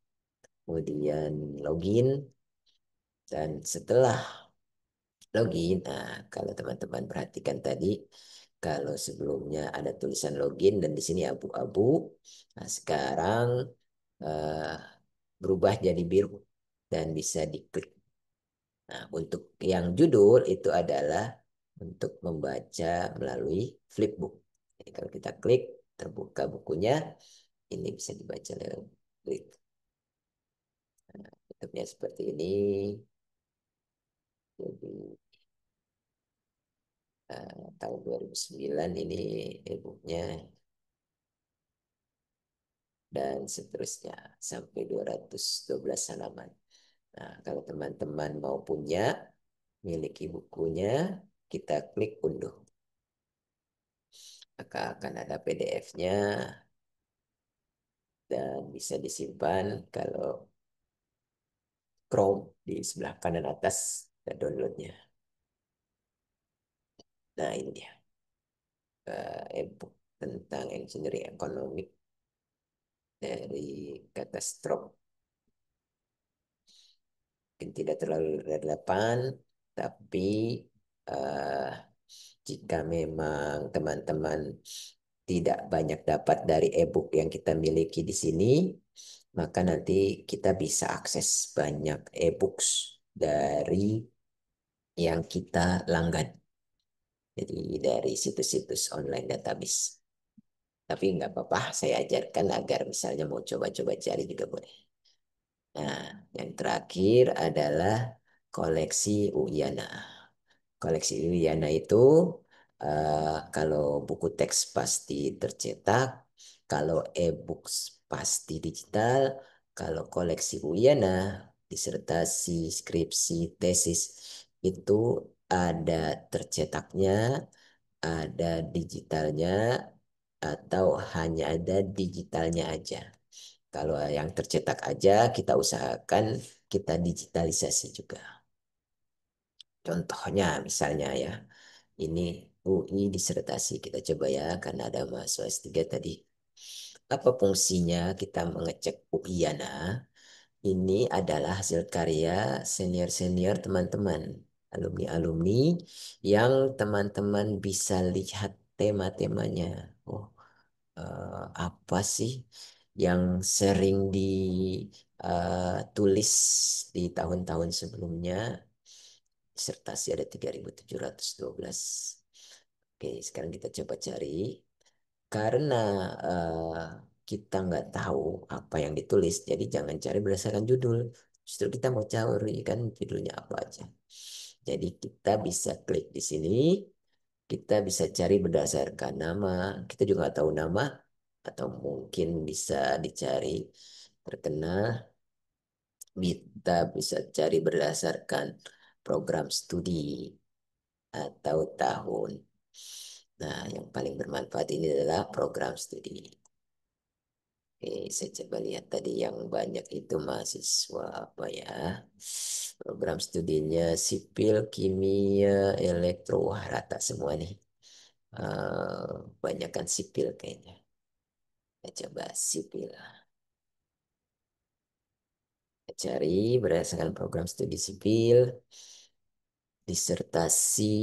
kemudian login, dan setelah login, nah kalau teman-teman perhatikan tadi, kalau sebelumnya ada tulisan login dan di sini abu-abu, nah sekarang eh, berubah jadi biru dan bisa diklik. Nah, untuk yang judul itu adalah untuk membaca melalui flipbook. Jadi kalau kita klik, terbuka bukunya, ini bisa dibaca lewat klik. Bentuknya seperti ini. Jadi tahun 2009 ini e-booknya dan seterusnya sampai 212 halaman. Nah, kalau teman-teman mau punya, miliki bukunya, kita klik unduh. Maka akan ada PDF-nya dan bisa disimpan kalau Chrome di sebelah kanan atas dan downloadnya. Nah, ini dia e-book tentang engineering ekonomi dari kata stroke. Mungkin tidak terlalu relevan, tapi eh, jika memang teman-teman tidak banyak dapat dari e-book yang kita miliki di sini, maka nanti kita bisa akses banyak e-books dari yang kita langgan. Jadi dari situs-situs online database. Tapi nggak apa-apa, saya ajarkan agar misalnya mau coba-coba cari juga boleh. Nah, yang terakhir adalah koleksi Uyana. Koleksi Uyana itu kalau buku teks pasti tercetak, kalau e-books pasti digital, kalau koleksi Uyana, disertasi, skripsi, tesis itu ada tercetaknya, ada digitalnya, atau hanya ada digitalnya aja. Kalau yang tercetak aja kita usahakan kita digitalisasi juga. Contohnya misalnya ya, ini UI disertasi kita coba ya karena ada mahasiswa S3 tadi. Apa fungsinya kita mengecek UI Yana? Ini adalah hasil karya senior-senior teman-teman, alumni-alumni yang teman-teman bisa lihat tema-temanya. Oh, apa sih yang sering ditulis di tahun-tahun sebelumnya? Disertasi ada 3712. Oke, sekarang kita coba cari. Karena eh, kita nggak tahu apa yang ditulis, jadi jangan cari berdasarkan judul. Justru kita mau cari kan judulnya apa aja. Jadi kita bisa klik di sini, kita bisa cari berdasarkan nama. Kita juga nggak tahu nama, atau mungkin bisa dicari terkenal. Kita bisa cari berdasarkan program studi atau tahun. Nah, yang paling bermanfaat ini adalah program studi. Oke, saya coba lihat tadi yang banyak itu mahasiswa apa ya? Program studinya sipil, kimia, elektro, wah rata semua nih. Banyak kan sipil kayaknya. Kita coba sipil. Kita cari berdasarkan program studi sipil, disertasi.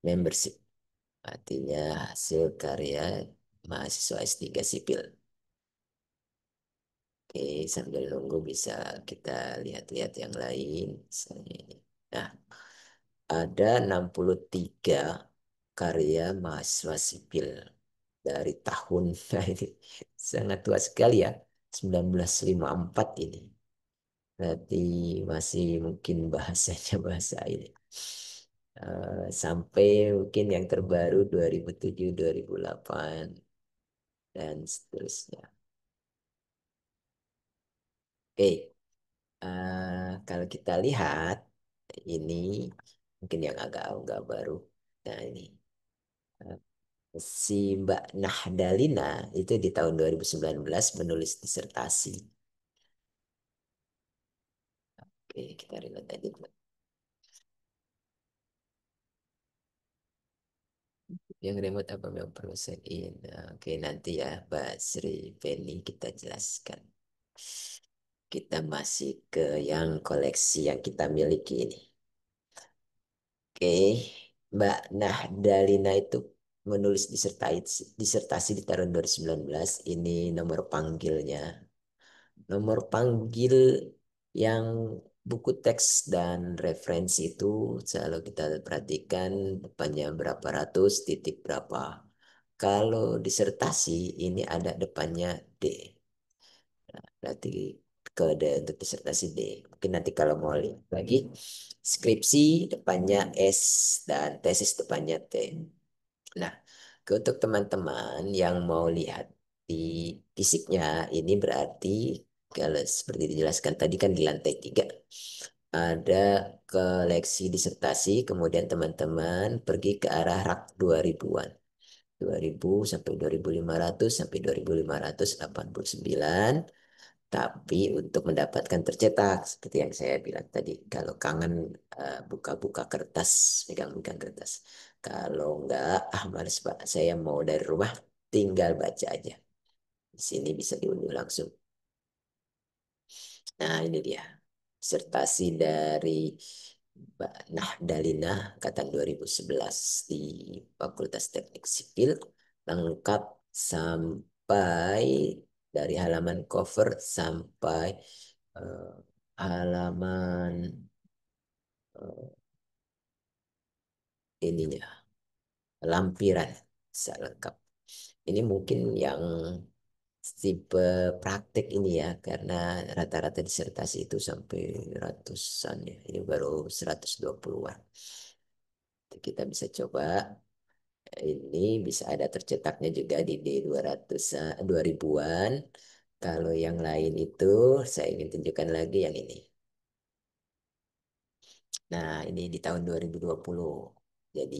membership. Artinya hasil karya mahasiswa S3 sipil. Oke, sambil nunggu bisa kita lihat-lihat yang lain. Misalnya ini. Nah, ada 63 karya mahasiswa sipil dari tahun, nah ini sangat tua sekali ya, 1954 ini. Berarti masih mungkin bahasanya bahasa ini. Sampai mungkin yang terbaru 2007, 2008, dan seterusnya. Oke, kalau kita lihat ini mungkin yang agak baru. Nah ini eh, si Mbak Nahdalina itu di tahun 2019 menulis disertasi. Oke, kita lihat aja dulu. Yang remote apa yang perlu sign in? Nah, oke, nanti ya Mbak Sri Penny kita jelaskan. Kita masih ke yang koleksi yang kita miliki ini. Oke, Mbak Nahdalina itu menulis disertasi di tahun 2019. Ini nomor panggilnya. Nomor panggil yang buku teks dan referensi itu selalu kita perhatikan depannya berapa ratus, titik berapa. Kalau disertasi ini ada depannya D. Berarti kode untuk disertasi D. Mungkin nanti kalau mau lihat lagi, skripsi depannya S dan tesis depannya T. Nah, untuk teman-teman yang mau lihat di fisiknya, ini berarti kalau seperti dijelaskan tadi kan di lantai 3 ada koleksi disertasi, kemudian teman-teman pergi ke arah rak 2000-an. 2000 sampai 2500 sampai 2589. Tapi untuk mendapatkan tercetak, seperti yang saya bilang tadi, kalau kangen buka-buka kertas, pegang-pegang kertas. Kalau enggak, males Pak, saya mau dari rumah, tinggal baca aja. Di sini bisa diunduh langsung. Nah, ini dia. Disertasi dari Mbak Nahdalina, angkatan 2011 di Fakultas Teknik Sipil, lengkap sampai dari halaman cover sampai eh, halaman eh, ininya, lampiran, bisa lengkap. Ini mungkin yang tipe praktek ini ya, karena rata-rata disertasi itu sampai ratusan ya. Ini baru 120-an. Kita bisa coba ini bisa ada tercetaknya juga di D200 2000-an. Kalau yang lain itu saya ingin tunjukkan lagi yang ini. Nah, ini di tahun 2020. Jadi,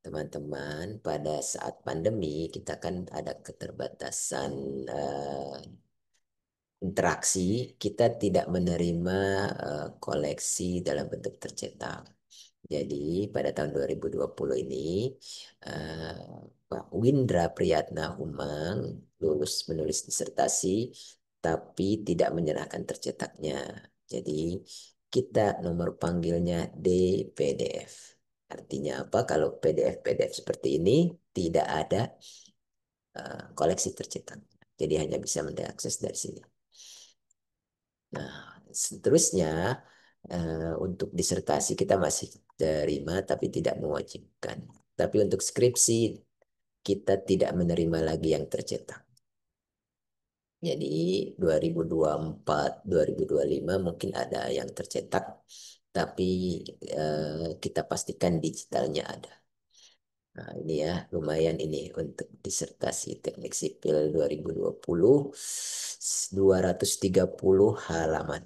teman-teman, pada saat pandemi kita kan ada keterbatasan interaksi, kita tidak menerima koleksi dalam bentuk tercetak. Jadi pada tahun 2020 ini eh, Pak Windra Priyatna Humang lulus menulis disertasi tapi tidak menyerahkan tercetaknya. Jadi kita nomor panggilnya DPDF. Artinya apa? Kalau PDF-PDF seperti ini tidak ada koleksi tercetak. Jadi hanya bisa mengakses dari sini. Nah, seterusnya untuk disertasi kita masih terima tapi tidak mewajibkan. Tapi untuk skripsi kita tidak menerima lagi yang tercetak. Jadi 2024, 2025 mungkin ada yang tercetak, tapi kita pastikan digitalnya ada. Nah, ini ya lumayan ini untuk disertasi teknik sipil 2020, 230 halaman.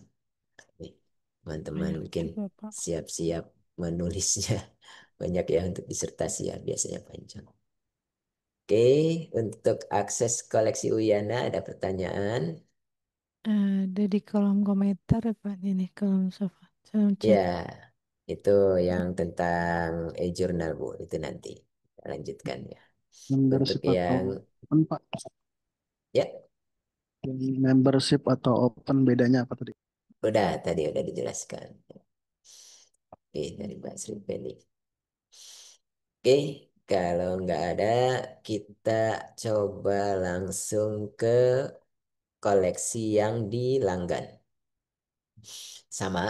Nih, teman-teman Banyak mungkin juga, Pak. siap-siap menulisnya. Banyak ya untuk disertasi ya, biasanya panjang. Oke, untuk akses koleksi Uyana ada pertanyaan? Ada di kolom komentar ya, Pak. Ini kolom sofa. Kolom Ya, chat. itu yang tentang e-journal Bu, itu nanti kita lanjutkan ya. Untuk Membership atau yang open Pak? ya Membership atau open bedanya apa tadi? udah tadi udah dijelaskan. Oke, dari Mbak Sri Penny. Oke, kalau nggak ada, kita coba langsung ke koleksi yang dilanggan. Sama,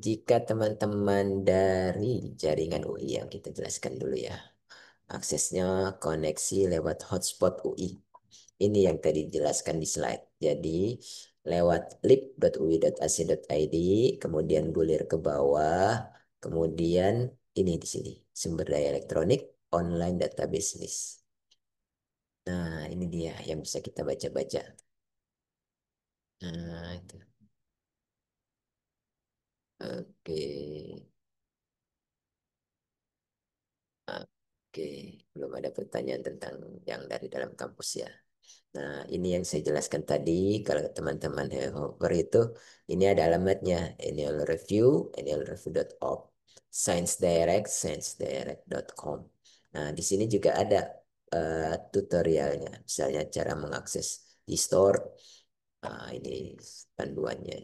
jika teman-teman dari jaringan UI yang kita jelaskan dulu ya, aksesnya koneksi lewat hotspot UI. Ini yang tadi dijelaskan di slide. Jadi lewat lib.ui.ac.id, kemudian gulir ke bawah, kemudian ini di sini, sumber daya elektronik, online database list. Nah, ini dia yang bisa kita baca-baca. Nah, itu. Oke. Oke, belum ada pertanyaan tentang yang dari dalam kampus ya. Nah, ini yang saya jelaskan tadi. Kalau teman-teman hover itu, ini ada alamatnya. Annual review.org, science direct.com. Nah, di sini juga ada tutorialnya. Misalnya cara mengakses di store. Nah, ini panduannya.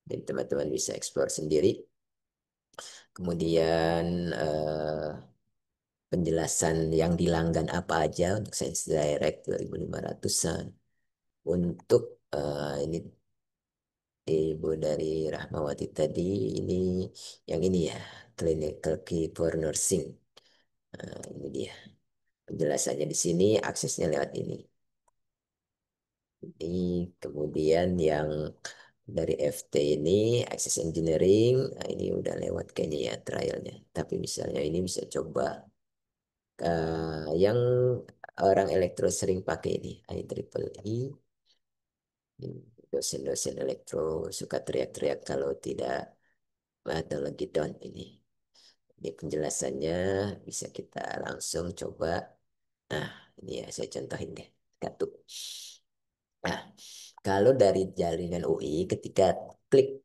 Jadi teman-teman bisa explore sendiri. Kemudian penjelasan yang dilanggan apa aja untuk Science Direct 2500-an. Untuk ini Ibu dari Rahmawati tadi, ini yang ini ya, Clinical Key for Nursing. Ini dia penjelasannya di sini, aksesnya lewat ini. Ini kemudian yang dari FT ini, Access Engineering, nah ini udah lewat kayaknya ya trialnya. Tapi misalnya ini bisa coba yang orang elektro sering pakai ini, IEEE. Dosen-dosen elektro suka teriak-teriak kalau tidak atau lagi down ini. Ini penjelasannya bisa kita langsung coba. Nah, ini ya saya contohin deh. Satu. Nah, kalau dari jaringan UI ketika klik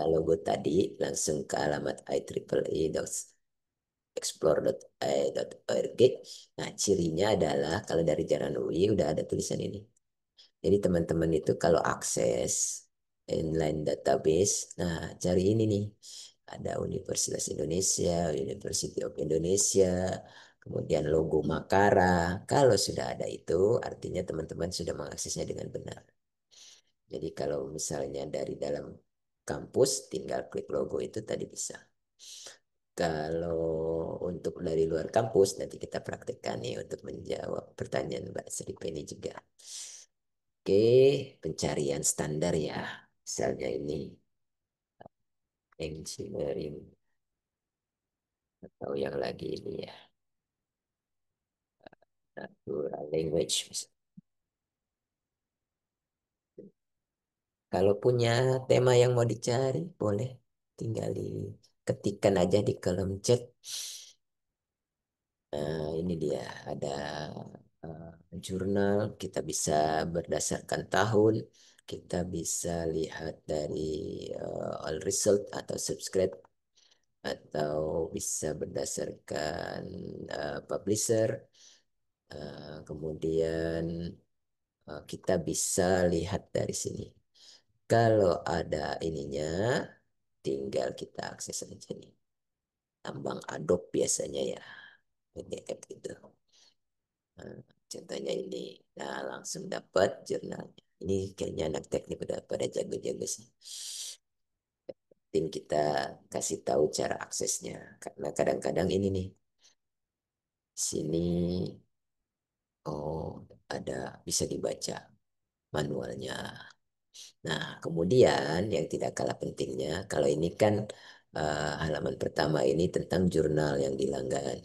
logo tadi langsung ke alamat ieee.explore.ai.org. Nah, cirinya adalah kalau dari jaringan UI udah ada tulisan ini. Jadi teman-teman itu kalau akses inline database, nah cari ini nih. Ada Universitas Indonesia, University of Indonesia, kemudian logo Makara. Kalau sudah ada itu, artinya teman-teman sudah mengaksesnya dengan benar. Jadi kalau misalnya dari dalam kampus, tinggal klik logo itu tadi bisa. Kalau untuk dari luar kampus, nanti kita praktekkan nih untuk menjawab pertanyaan Mbak Sri Penny juga. Oke, pencarian standar ya. Misalnya ini engineering atau yang lagi ini ya, natural language. Kalau punya tema yang mau dicari, boleh tinggal diketikkan aja di kolom chat. Nah, ini dia ada jurnal, kita bisa berdasarkan tahun, kita bisa lihat dari all result atau subscribe atau bisa berdasarkan publisher. Kemudian kita bisa lihat dari sini. Kalau ada ininya, tinggal kita akses aja nih. Tambang Adobe biasanya ya, PDF itu. Nah, contohnya ini, nah langsung dapat jurnalnya. Ini kayaknya anak teknik udah pada jago-jago sih. Penting kita kasih tahu cara aksesnya, karena kadang-kadang ini nih, sini oh ada bisa dibaca manualnya. Nah, kemudian yang tidak kalah pentingnya, kalau ini kan halaman pertama ini tentang jurnal yang dilanggan.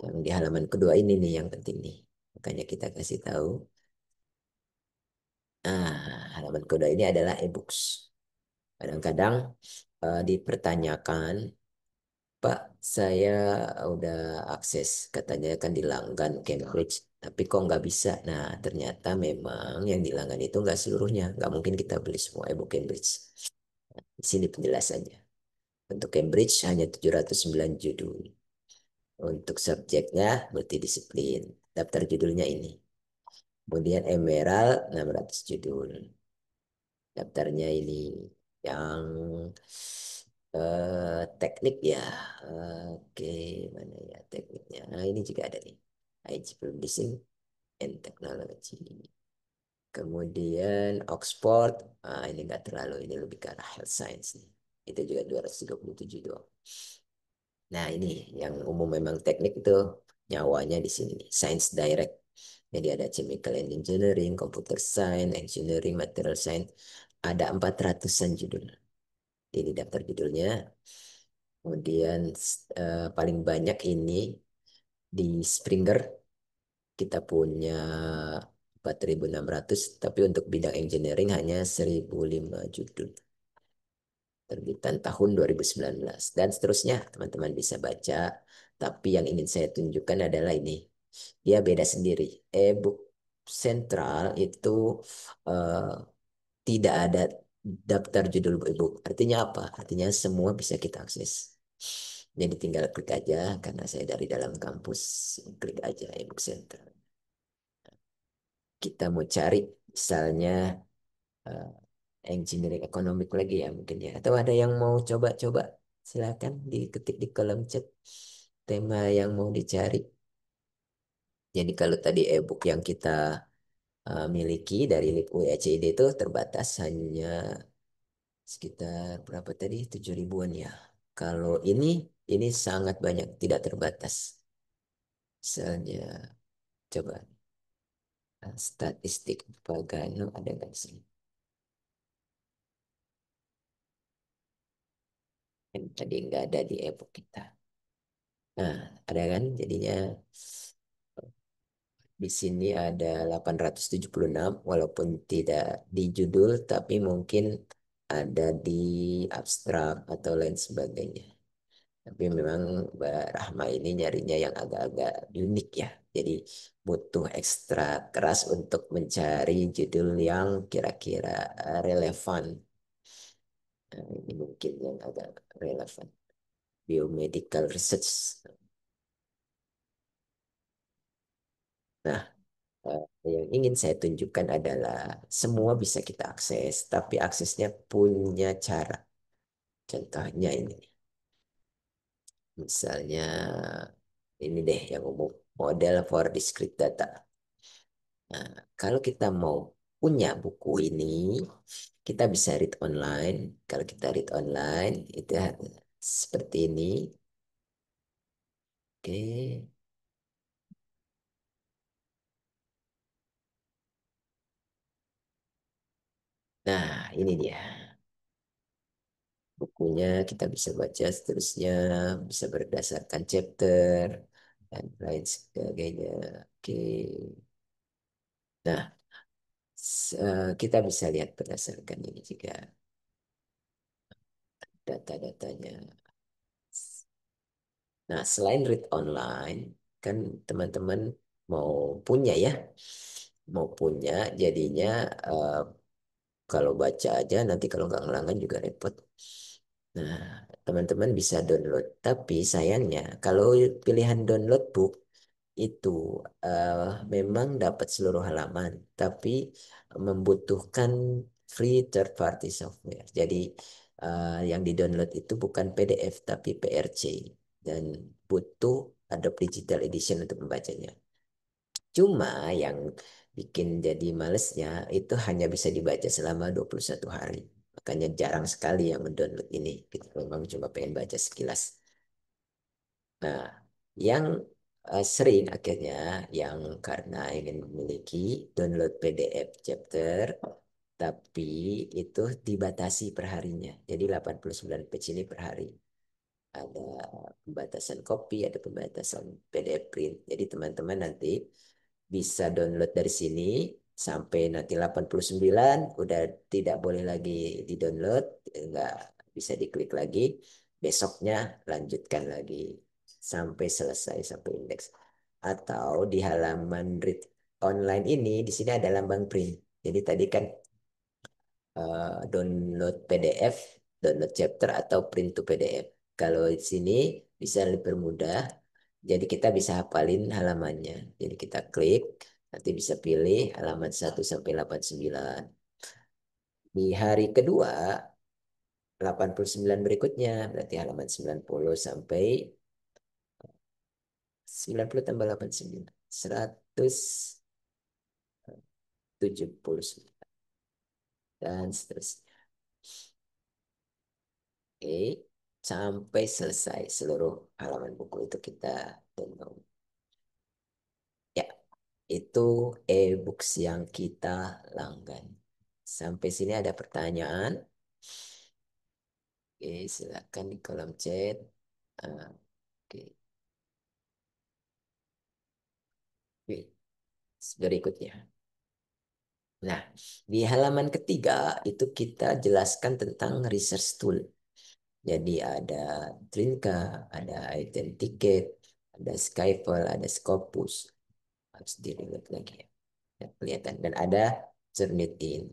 Yang di halaman kedua ini nih yang penting nih. Makanya kita kasih tahu. Halaman kedua ini adalah e-books. Kadang-kadang dipertanyakan, Pak, saya udah akses, katanya kan dilanggan Cambridge, tapi kok nggak bisa? Nah, ternyata memang yang dilanggan itu nggak seluruhnya. Nggak mungkin kita beli semua e-book Cambridge. Di sini penjelasannya. Untuk Cambridge hanya 709 judul. Untuk subjeknya multidisiplin. Daftar judulnya ini. Kemudian Emerald 600 judul. Daftarnya ini yang Teknik ya. Oke, mana ya tekniknya? Nah, ini juga ada nih. IG Publishing and Technology. Kemudian Oxford, ini nggak terlalu, ini lebih ke arah health science nih. Itu juga 237 doang. Nah ini yang umum memang teknik itu nyawanya di sini nih, Science Direct. Jadi ada Chemical and Engineering, Computer Science, Engineering, Material Science. Ada 400-an judul. Ini daftar judulnya. Kemudian paling banyak ini di Springer kita punya 4.600, tapi untuk bidang engineering hanya 1.005 judul. Terbitan tahun 2019 dan seterusnya, teman-teman bisa baca. Tapi yang ingin saya tunjukkan adalah ini, dia beda sendiri. E-book sentral itu eh, tidak ada daftar judul e-book. Artinya apa? Artinya semua bisa kita akses. Jadi tinggal klik aja, karena saya dari dalam kampus, klik aja e-book sentral. Kita mau cari misalnya eh, engineering ekonomik lagi ya mungkin ya. Atau ada yang mau coba-coba, silakan diketik di kolom chat tema yang mau dicari. Jadi kalau tadi e-book yang kita miliki dari LIP UECD itu terbatas hanya sekitar berapa tadi? 7 ribuan ya. Kalau ini sangat banyak, tidak terbatas. Misalnya coba statistik Pagano ada nggak di sini? Yang tadi nggak ada di e-book kita. Nah, ada kan jadinya di sini ada 876 walaupun tidak di judul tapi mungkin ada di abstrak atau lain sebagainya. Tapi memang Mbak Rahma ini nyarinya yang agak-agak unik ya. Jadi butuh ekstra keras untuk mencari judul yang kira-kira relevan. Nah, ini mungkin yang agak relevan. Biomedical research. Nah, yang ingin saya tunjukkan adalah semua bisa kita akses, tapi aksesnya punya cara. Contohnya ini, misalnya ini deh yang umum, model for discrete data. Nah, kalau kita mau punya buku ini, kita bisa read online. Kalau kita read online, itu seperti ini. Oke. Nah, ini dia. Bukunya kita bisa baca seterusnya, bisa berdasarkan chapter dan lain sebagainya. Oke. Nah, kita bisa lihat berdasarkan ini juga data-datanya. Nah, selain read online, kan teman-teman mau punya ya, mau punya, jadinya eh, kalau baca aja nanti kalau nggak ngelanggan juga repot. Nah, teman-teman bisa download. Tapi sayangnya kalau pilihan download book itu eh, memang dapat seluruh halaman, tapi membutuhkan free third party software. Jadi yang di-download itu bukan PDF tapi PRC dan butuh Adobe Digital Edition untuk membacanya. Cuma yang bikin jadi malesnya itu hanya bisa dibaca selama 21 hari. Makanya jarang sekali yang mendownload ini. Kita memang cuma pengen baca sekilas. Nah, yang sering akhirnya yang karena ingin memiliki download PDF chapter, tapi itu dibatasi per harinya. Jadi 89 page ini per hari. Ada pembatasan copy, ada pembatasan PDF print. Jadi teman-teman nanti bisa download dari sini sampai nanti 89 udah tidak boleh lagi di-download, nggak bisa diklik lagi. Besoknya lanjutkan lagi sampai selesai sampai indeks. Atau di halaman read online ini di sini ada lambang print. Jadi tadi kan download PDF, download chapter atau print to PDF. Kalau di sini bisa lebih mudah, jadi kita bisa hafalin halamannya. Jadi kita klik, nanti bisa pilih halaman 1 sampai 89. Di hari kedua, 89 berikutnya berarti halaman 90 sampai 90 tambah 89. 179 dan seterusnya. Oke, sampai selesai seluruh halaman buku itu kita download. Ya, itu e-books yang kita langgan. Sampai sini ada pertanyaan? Oke, silakan di kolom chat. Ah, oke, oke. Berikutnya. Nah, di halaman ketiga itu kita jelaskan tentang research tool. Jadi ada Trinka, ada Identicate, ada Skyfall, ada Scopus. Harus dilihat lagi ya. Ya, kelihatan. Dan ada Turnitin.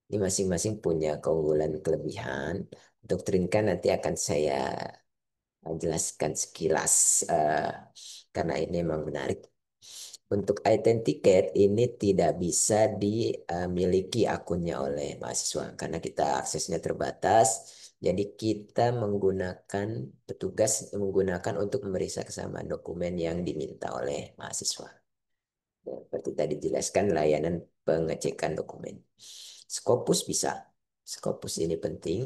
Ini masing-masing punya keunggulan kelebihan. Untuk Trinka nanti akan saya jelaskan sekilas karena ini memang menarik. Untuk Identicate ini tidak bisa dimiliki akunnya oleh mahasiswa karena kita aksesnya terbatas. Jadi kita menggunakan petugas menggunakan untuk memeriksa kesamaan dokumen yang diminta oleh mahasiswa. Ya, seperti tadi dijelaskan layanan pengecekan dokumen. Scopus bisa. Scopus ini penting.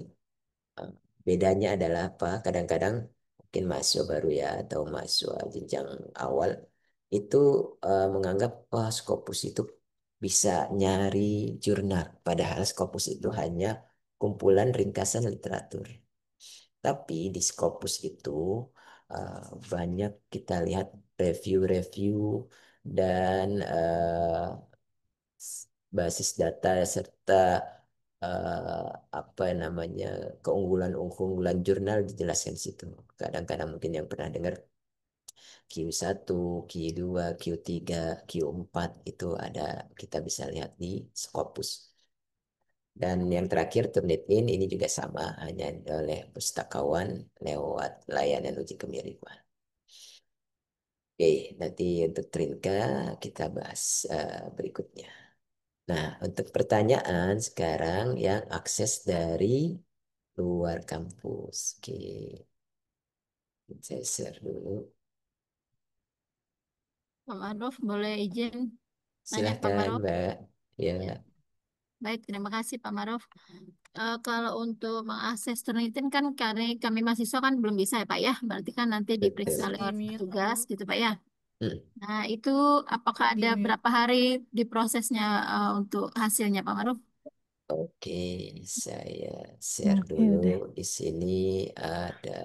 Eh, Bedanya adalah apa? Kadang-kadang mungkin mahasiswa baru ya atau mahasiswa jenjang awal itu menganggap wah Scopus itu bisa nyari jurnal. Padahal Scopus itu hanya kumpulan ringkasan literatur. Tapi di Scopus itu eh, banyak kita lihat review-review dan basis data serta apa namanya keunggulan-keunggulan jurnal dijelaskan di situ. Kadang-kadang mungkin yang pernah dengar Q1, Q2, Q3, Q4 itu ada kita bisa lihat di Scopus. Dan yang terakhir Turnitin ini juga sama hanya oleh pustakawan lewat layanan uji kemiripan. Oke, nanti untuk Trinka kita bahas berikutnya. Nah, untuk pertanyaan sekarang yang akses dari luar kampus. Oke, saya share dulu. Pak Maruf, boleh izin nanya Pak Silahkan, Maruf? Mbak. Ya, Ya, baik, terima kasih Pak Maruf. Kalau untuk mengakses Turnitin kan kami mahasiswa kan belum bisa ya Pak ya, berarti kan nanti diperiksa betul. lewat Email petugas gitu Pak ya. Hmm, Nah, itu apakah atau di ada email. berapa hari diprosesnya untuk hasilnya Pak Maruf? Oke, saya share Oke, dulu. udah. Di sini ada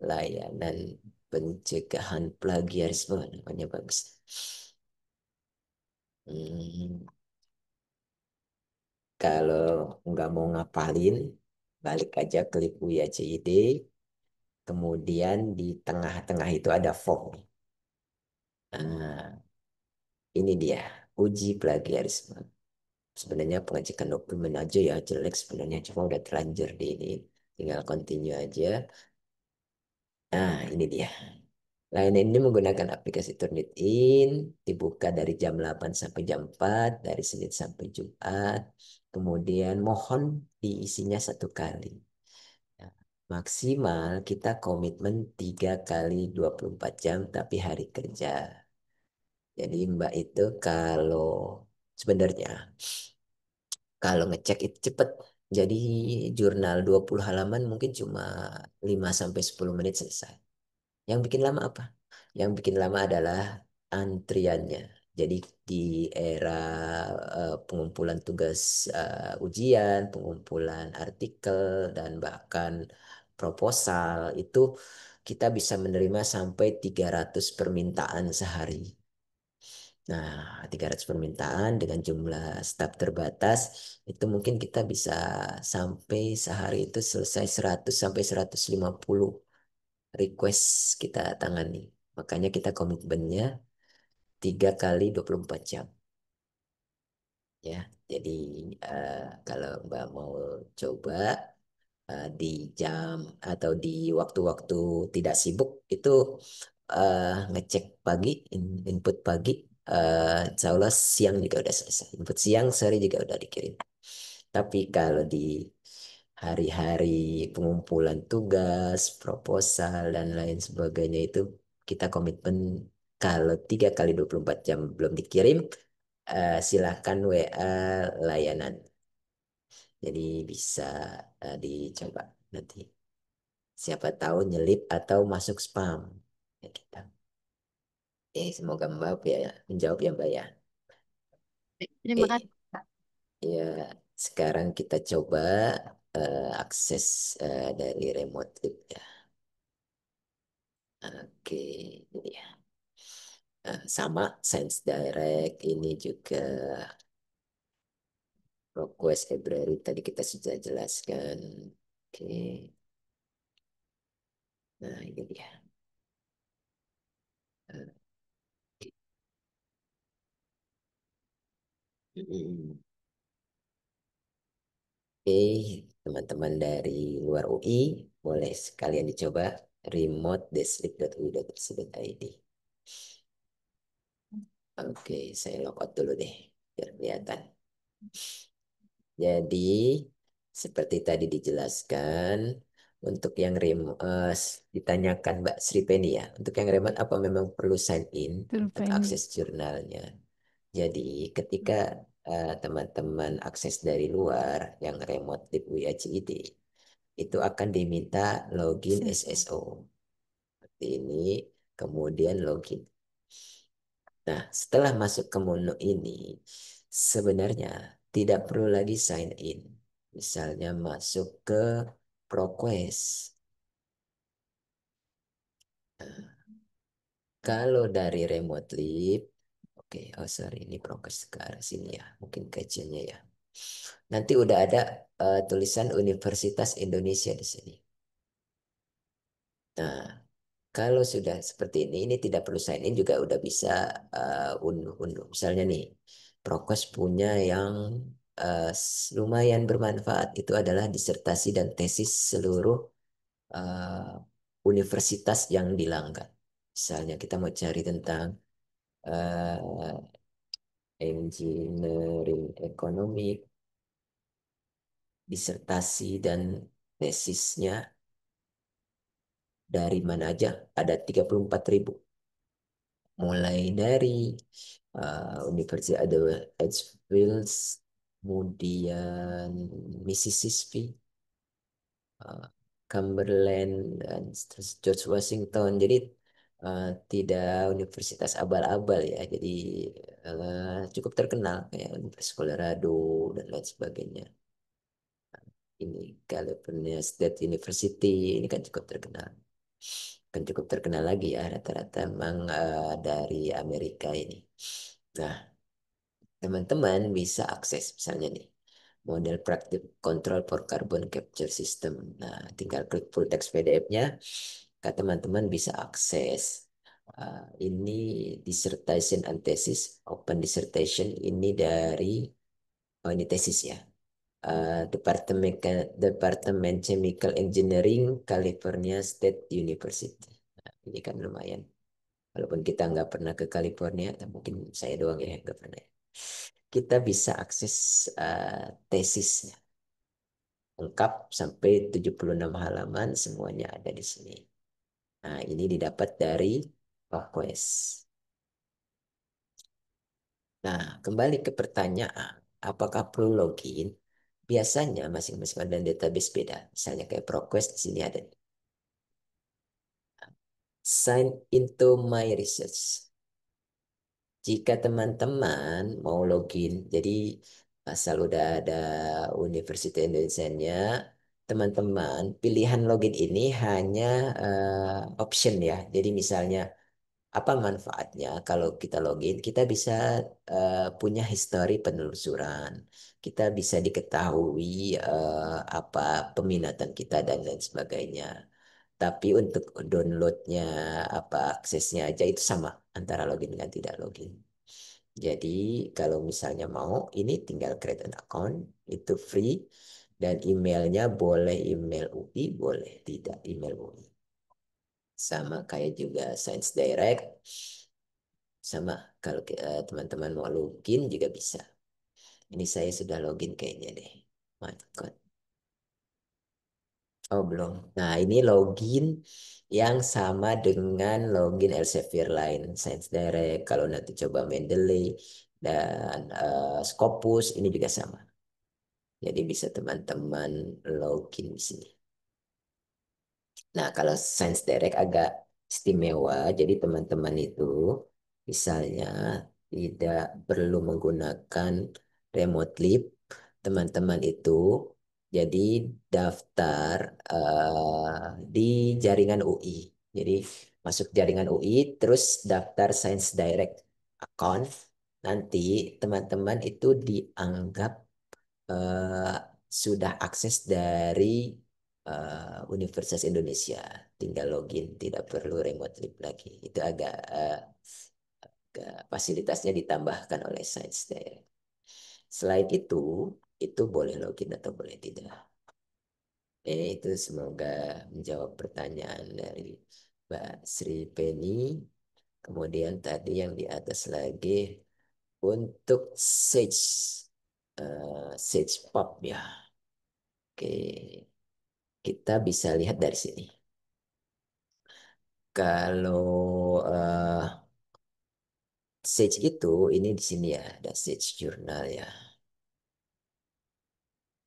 layanan pencegahan plagiarisme, namanya bagus. Hmm, kalau nggak mau ngapalin, balik aja ke Likuya CID. Kemudian di tengah-tengah itu ada form. Nah, ini dia, uji plagiarisme. Sebenarnya pengecekan dokumen aja ya jelek sebenarnya. Cuma udah terlanjur di ini. Tinggal continue aja. Nah, ini dia. Layanan ini menggunakan aplikasi Turnitin. Dibuka dari jam 8 sampai jam 4. Dari Senin sampai Jumat. Kemudian mohon diisinya 1 kali. Nah, maksimal kita komitmen 3 kali 24 jam tapi hari kerja. Jadi Mbak itu kalau sebenarnya kalau ngecek itu cepet. Jadi jurnal 20 halaman mungkin cuma 5 sampai 10 menit selesai. Yang bikin lama apa? Yang bikin lama adalah antriannya. Jadi di era pengumpulan tugas ujian, pengumpulan artikel dan bahkan proposal itu kita bisa menerima sampai 300 permintaan sehari. Nah, 300 permintaan dengan jumlah staf terbatas, itu mungkin kita bisa sampai sehari itu selesai 100 sampai 150 request kita tangani. Makanya kita komitmennya 3 kali 24 jam. Ya, jadi kalau Mbak mau coba di jam atau di waktu-waktu tidak sibuk itu ngecek pagi, input pagi, insya Allah siang juga udah selesai. Input siang, sore juga udah dikirim. Tapi kalau di hari-hari pengumpulan tugas, proposal, dan lain sebagainya itu kita komitmen kalau 3 kali 24 jam belum dikirim, silahkan WA layanan. Jadi bisa dicoba nanti. Siapa tahu nyelip atau masuk spam. Ya, kita. Semoga Mbak ya menjawab ya Mbak ya. Terima Eh, kasih. ya sekarang kita coba akses dari remote lab ya. Oke, ini ya. Sama Science Direct ini juga request library tadi kita sudah jelaskan. Oke, nah ini dia. Eh, mm, Oke, teman-teman dari luar UI boleh sekalian dicoba remote.sleep.ui.ac.id. Oke, saya logout dulu deh biar kelihatan. Jadi seperti tadi dijelaskan untuk yang remote ditanyakan Mbak Sri Penny ya. Untuk yang remote apa memang perlu sign in untuk Survei. akses jurnalnya? Jadi ketika teman-teman akses dari luar yang remote di WIACID itu akan diminta login SSO. SSO. Seperti ini, kemudian login. Nah, setelah masuk ke menu ini, sebenarnya tidak perlu lagi sign in. Misalnya masuk ke ProQuest. Kalau dari remotely, oke, oh sorry, ini ProQuest ke arah sini ya. Mungkin kecilnya ya. Nanti udah ada tulisan Universitas Indonesia di sini. Nah, kalau sudah seperti ini tidak perlu sign in juga udah bisa unduh-unduh. Misalnya nih, Prokes punya yang lumayan bermanfaat. Itu adalah disertasi dan tesis seluruh eh, universitas yang dilanggar. Misalnya kita mau cari tentang eh, engineering ekonomi, disertasi dan tesisnya dari mana aja ada 34.000 mulai dari Universitas ada Edgefield, kemudian Mississippi, uh, Cumberland, dan terus George Washington. Jadi tidak universitas abal-abal ya, jadi cukup terkenal kayak Universitas Colorado dan lain sebagainya. Ini California State University ini kan cukup terkenal. Kan cukup terkenal lagi ya rata-rata memang dari Amerika ini. Nah, teman-teman bisa akses misalnya nih model praktik control for carbon capture system. Nah, tinggal klik full text PDF-nya, teman-teman bisa akses. Ini dissertation and thesis, open dissertation ini dari, oh ini tesis ya. Departemen Departemen Chemical Engineering California State University. Nah, ini kan lumayan. Walaupun kita nggak pernah ke California, atau mungkin saya doang ya yang nggak pernah. Kita bisa akses tesisnya lengkap sampai 76 halaman semuanya ada di sini. Nah, ini didapat dari ProQuest. Nah, kembali ke pertanyaan, apakah perlu login? Biasanya masing-masing ada database beda. Misalnya kayak ProQuest di sini ada sign into my research. Jika teman-teman mau login, jadi asal udah ada Universitas Indonesia-nya, teman-teman pilihan login ini hanya option ya. Jadi misalnya apa manfaatnya kalau kita login? Kita bisa punya histori penelusuran, kita bisa diketahui apa peminatan kita dan lain sebagainya. Tapi untuk downloadnya apa aksesnya aja itu sama antara login dan tidak login. Jadi kalau misalnya mau ini tinggal create an account itu free dan emailnya boleh email UI boleh tidak email UI. Sama kayak juga Science Direct sama kalau teman-teman mau login juga bisa. Ini saya sudah login kayaknya deh. Mantap. Oh, belum. Nah, ini login yang sama dengan login Elsevier lain, Science Direct. Kalau nanti coba Mendeley dan Scopus, ini juga sama. Jadi bisa teman-teman login di sini. Nah, kalau Science Direct agak istimewa. Jadi teman-teman itu misalnya tidak perlu menggunakan remote lib. Teman-teman itu jadi daftar di jaringan UI. Jadi masuk jaringan UI, terus daftar Science Direct account. Nanti teman-teman itu dianggap eh, sudah akses dari Universitas Indonesia, tinggal login, tidak perlu remote lib lagi. Itu fasilitasnya ditambahkan oleh Science Direct. Selain itu boleh login atau boleh tidak. Itu semoga menjawab pertanyaan dari Mbak Sri Penny. Kemudian tadi yang di atas lagi untuk Sage Pub ya. Oke, kita bisa lihat dari sini. Kalau Sage itu ini di sini ya, ada Sage Journal ya.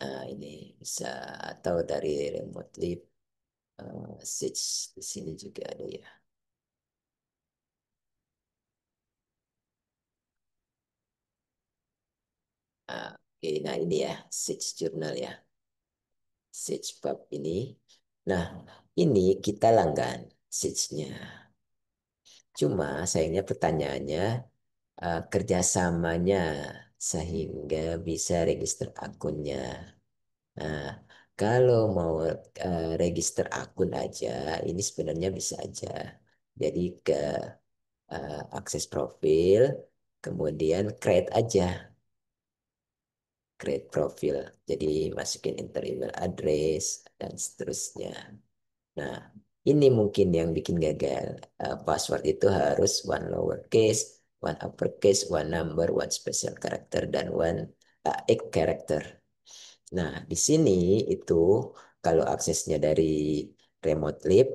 Nah, ini bisa atau dari remotely Sage di sini juga ada ya. Oke, nah ini ya Sage Journal ya, Sage Pub ini. Nah, ini kita langgan Sage-nya. Cuma sayangnya pertanyaannya kerjasamanya sehingga bisa register akunnya. Nah, kalau mau register akun aja, ini sebenarnya bisa aja. Jadi ke akses profil, kemudian create aja, create profil. Jadi masukin enter email address dan seterusnya. Nah, ini mungkin yang bikin gagal. Password itu harus one lowercase, one uppercase, one number, one special character, dan one egg character. Nah, di sini itu kalau aksesnya dari remote lib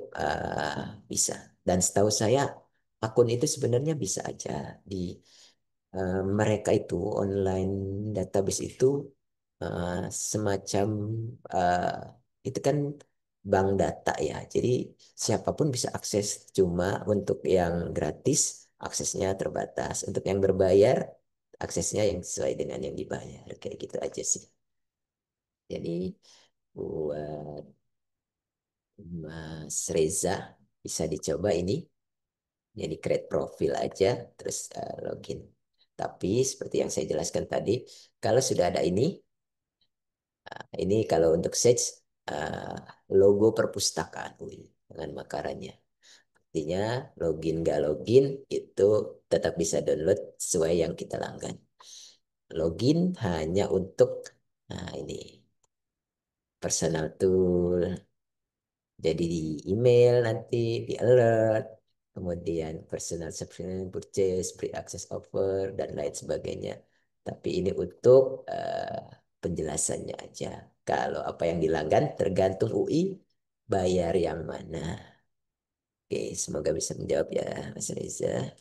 bisa. Dan setahu saya akun itu sebenarnya bisa aja di mereka itu online database itu eh, semacam eh, itu kan bank data ya. Jadi siapapun bisa akses. Cuma untuk yang gratis aksesnya terbatas. Untuk yang berbayar aksesnya yang sesuai dengan yang dibayar. Kayak gitu aja sih. Jadi buat Mas Reza bisa dicoba ini. Jadi create profil aja terus login. Tapi seperti yang saya jelaskan tadi, kalau sudah ada ini kalau untuk search eh, logo perpustakaan UI dengan makarannya. Artinya login gak login itu tetap bisa download sesuai yang kita langgan. Login hanya untuk ini personal tool. Jadi di email nanti, di alert, kemudian personal subscription purchase, free access offer, dan lain sebagainya. Tapi ini untuk penjelasannya aja. Kalau apa yang dilanggan tergantung UI, bayar yang mana. Oke, semoga bisa menjawab ya Mas Reza.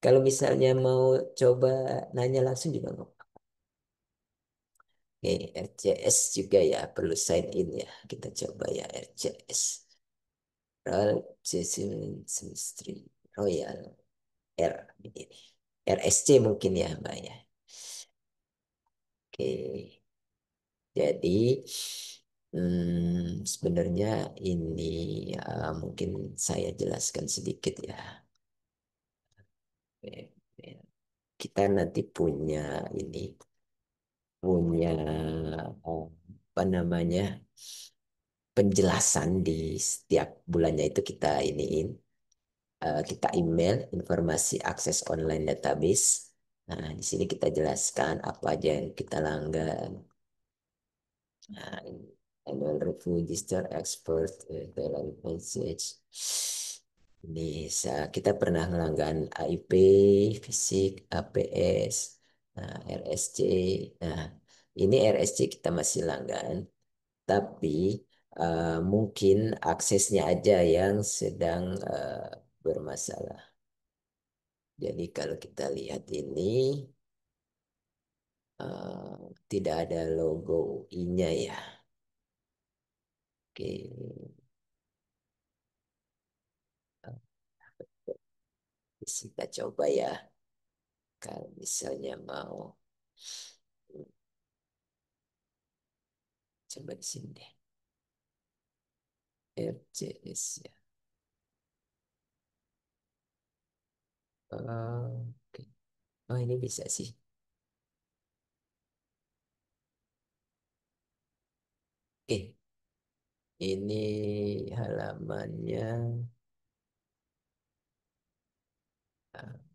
Kalau misalnya mau coba nanya langsung juga nggak apa-apa. Oke, RCS juga ya, perlu sign in ya. Kita coba ya RCS. Royal Jason Semestri Royal R ini. RSC mungkin ya Mbak ya. Oke. Jadi sebenarnya ini mungkin saya jelaskan sedikit ya. Kita nanti punya apa namanya penjelasan di setiap bulannya itu kita email informasi akses online database. Nah, di sini kita jelaskan apa aja yang kita langgan. Nah, annual review register expert dalam message. Ini kita pernah melanggan AIP, fisik, APS, nah, RSC. Nah, ini RSC kita masih langgan, tapi mungkin aksesnya aja yang sedang bermasalah. Jadi kalau kita lihat ini tidak ada logo I-nya ya. Oke, kita coba ya. Kalau misalnya mau coba di sini deh. RCS ya. Oke. Oh ini bisa sih. Oke, ini halamannya uh,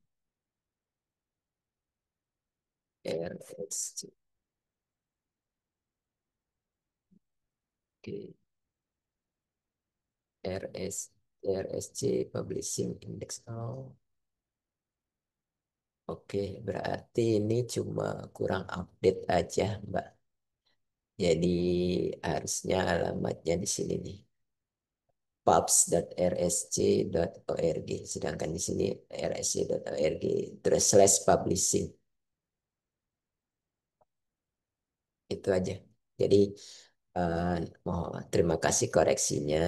RSC. Oke, RS RSC Publishing Index. Oh, oke, berarti ini cuma kurang update aja, Mbak. Jadi harusnya alamatnya di sini nih. pubs.rsc.org. Sedangkan di sini rsc.org terus slash publishing. Itu aja. Jadi eh, mau terima kasih koreksinya.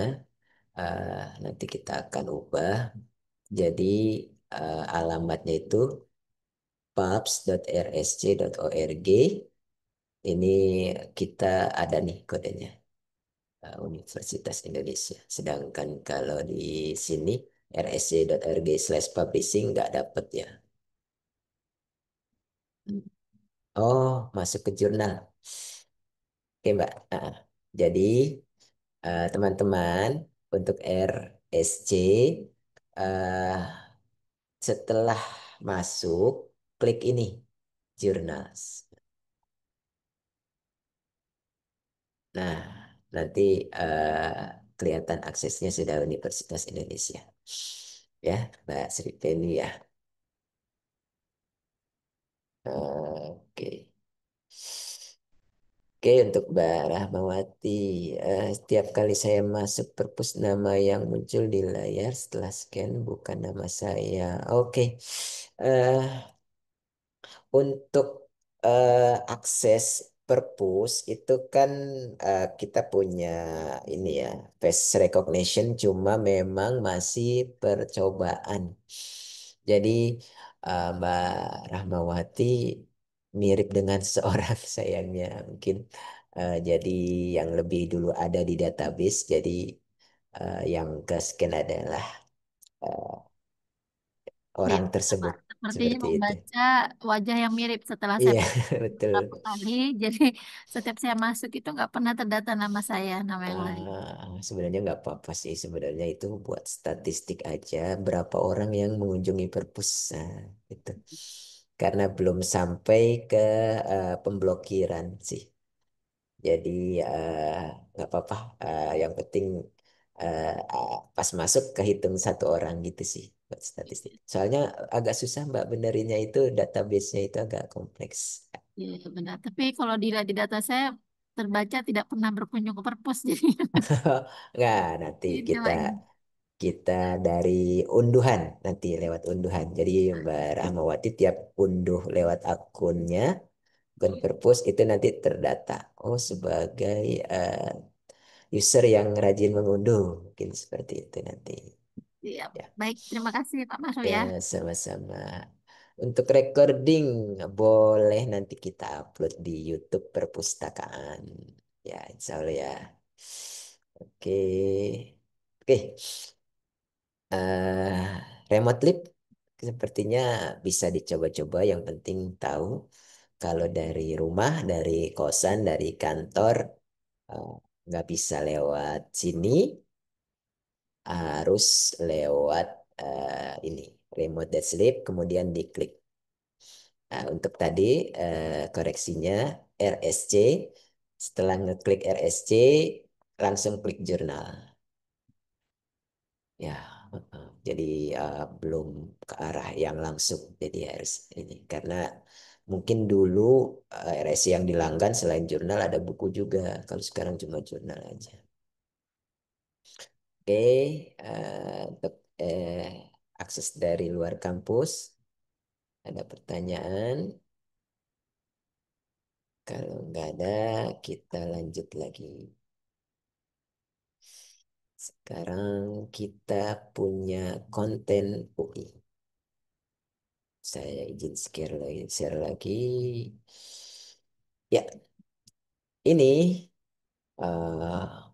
Nanti kita akan ubah. Jadi alamatnya itu pubs.rsc.org. Ini kita ada nih kodenya, Universitas Indonesia. Sedangkan kalau di sini rsc.org/publishing nggak dapet ya. Oh, masuk ke jurnal. Oke, Mbak. Jadi teman-teman untuk RSC eh, setelah masuk klik ini jurnals. Nah, nanti kelihatan aksesnya sudah Universitas Indonesia. Ya, Mbak Sri Penny ya. Oke. Oke, untuk Mbak Rahmawati, setiap kali saya masuk perpus nama yang muncul di layar setelah scan bukan nama saya. Oke, eh, untuk akses perpus itu kan kita punya ini ya face recognition cuma memang masih percobaan. Jadi Mbak Rahmawati mirip dengan seorang sayangnya mungkin jadi yang lebih dulu ada di database jadi yang ke scan adalah eh, Iya, orang Pak. tersebut Sepertinya seperti itu. membaca wajah yang mirip setelah saya Iya, betul. beberapa kali. Jadi setiap saya masuk itu nggak pernah terdata nama saya, nama yang lain. Sebenarnya nggak apa-apa sih. Sebenarnya itu buat statistik aja. Berapa orang yang mengunjungi perpus. Nah, itu. Karena belum sampai ke pemblokiran sih. Jadi nggak apa-apa. Yang penting pas masuk kehitung satu orang gitu sih buat statistik. Soalnya agak susah Mbak benerinnya itu database-nya itu agak kompleks. Iya, benar. Tapi kalau dilihat di data saya terbaca tidak pernah berkunjung ke perpus. Jadi Nggak, nanti ini kita lagi. kita dari unduhan nanti lewat unduhan. Jadi Mbak Rahmawati tiap unduh lewat akunnya akun Perpus itu nanti terdata. Oh sebagai user yang rajin mengunduh mungkin seperti itu nanti. Iya, Ya, baik. Terima kasih Pak Masro ya ya. sama-sama. Untuk recording boleh nanti kita upload di YouTube Perpustakaan. Ya, insya Allah ya. Oke. Oke. eh Remote lab sepertinya bisa dicoba-coba. Yang penting tahu kalau dari rumah, dari kosan, dari kantor eh, nggak bisa lewat sini, harus lewat ini remote desk sleep, kemudian diklik. Nah, untuk tadi koreksinya RSC, setelah ngeklik RSC langsung klik jurnal. Ya, jadi belum ke arah yang langsung. Jadi harus ini karena mungkin dulu RSI yang dilanggan selain jurnal ada buku juga. Kalau sekarang cuma jurnal aja. Oke, untuk akses dari luar kampus, ada pertanyaan? Kalau nggak ada, kita lanjut lagi. Sekarang kita punya konten UI. Saya izin share lagi. Ya, ini eh,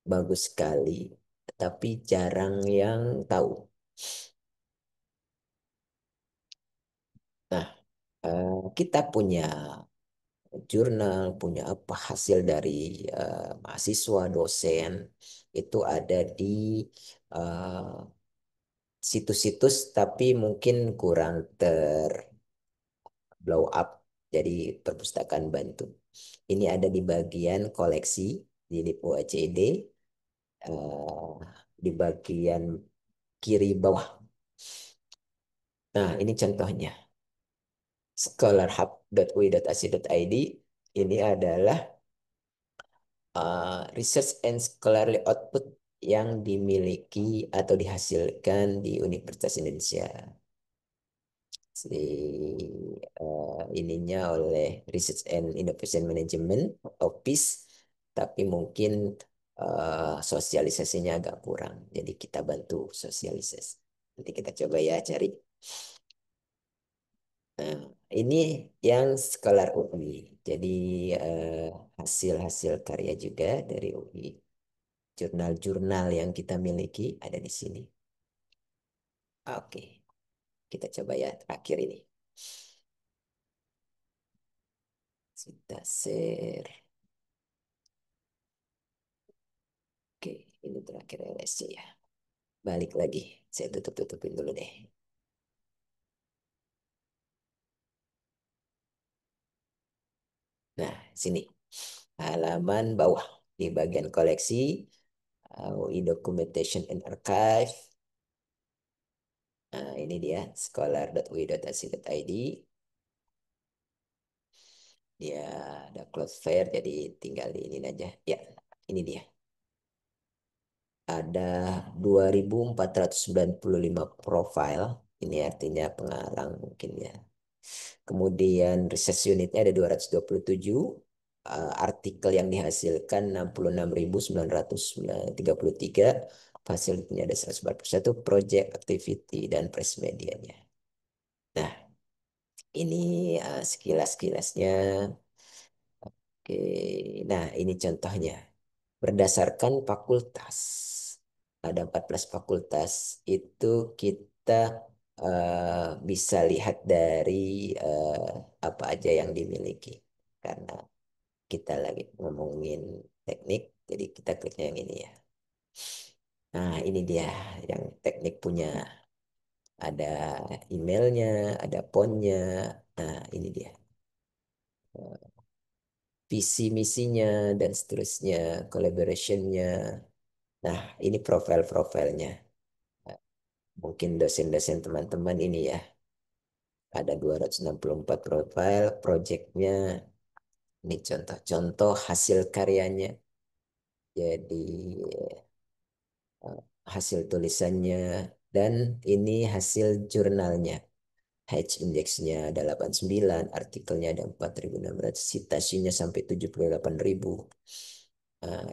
bagus sekali, tapi jarang yang tahu. Nah, kita punya jurnal, punya apa hasil dari mahasiswa, dosen, itu ada di eh, situs-situs, tapi mungkin kurang blow up. Jadi perpustakaan bantu. Ini ada di bagian koleksi di Lipo ACD, di bagian kiri bawah. Nah, ini contohnya. Scholarhub.ui.ac.id ini adalah research and scholarly output yang dimiliki atau dihasilkan di Universitas Indonesia. Ininya oleh Research and Innovation Management Office, tapi mungkin sosialisasinya agak kurang. Jadi kita bantu sosialisasi. Nanti kita coba ya cari. Nah, ini yang Scholar UI. Jadi eh, hasil-hasil karya juga dari UI. Jurnal-jurnal yang kita miliki ada di sini. Oke, kita coba ya terakhir ini. Kita share. Oke, ini terakhir LSC ya. Balik lagi. Saya tutup-tutupin dulu deh. Nah, sini. Halaman bawah. Di bagian koleksi. UI Documentation and Archive. Nah, ini dia. Scholar.ui.ac.id. Dia ada close fair, jadi tinggal di ini aja. Ya, ini dia. Ada 2.495 profile. Ini artinya pengarang mungkin ya. Kemudian research unitnya ada 227, artikel yang dihasilkan 66.933, facility-nya ada 141, project activity dan press medianya. Nah, ini sekilas-kilasnya. Oke, nah ini contohnya. Berdasarkan fakultas, ada 14 fakultas, itu kita bisa lihat dari apa aja yang dimiliki. Karena kita lagi ngomongin teknik, jadi kita kliknya yang ini ya. Nah, ini dia yang teknik punya. Ada emailnya, ada ponnya. Nah, ini dia. Visi misinya dan seterusnya, collaborationnya. Nah, ini profil-profilnya. Mungkin dosen-dosen teman-teman ini ya. Ada 264 profil, projectnya. Ini contoh-contoh hasil karyanya. Jadi hasil tulisannya. Dan ini hasil jurnalnya. H indeksnya ada 89, artikelnya ada 4.600, citasinya sampai 78.000.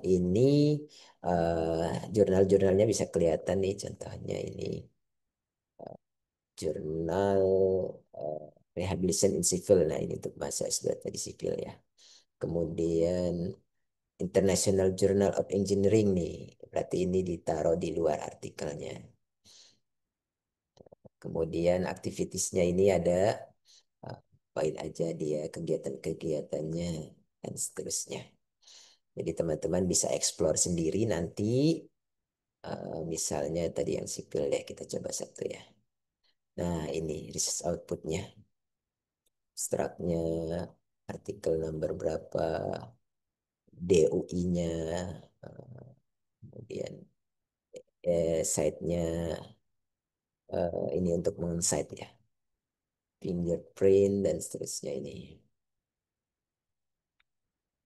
Ini jurnal-jurnalnya bisa kelihatan nih, contohnya ini jurnal eh, Rehabilitation in Civil. Nah, ini untuk bahasa S2 tadi sipil ya. Kemudian International Journal of Engineering nih, berarti ini ditaruh di luar artikelnya. Kemudian aktivitasnya ini ada apain aja dia kegiatan-kegiatannya dan seterusnya. Jadi teman-teman bisa explore sendiri nanti. Misalnya tadi yang sipil ya, kita coba satu ya. Nah, ini research outputnya. Abstraknya, artikel nomor berapa, DUI-nya, kemudian site-nya, ini untuk meng-site ya. Fingerprint dan seterusnya ini.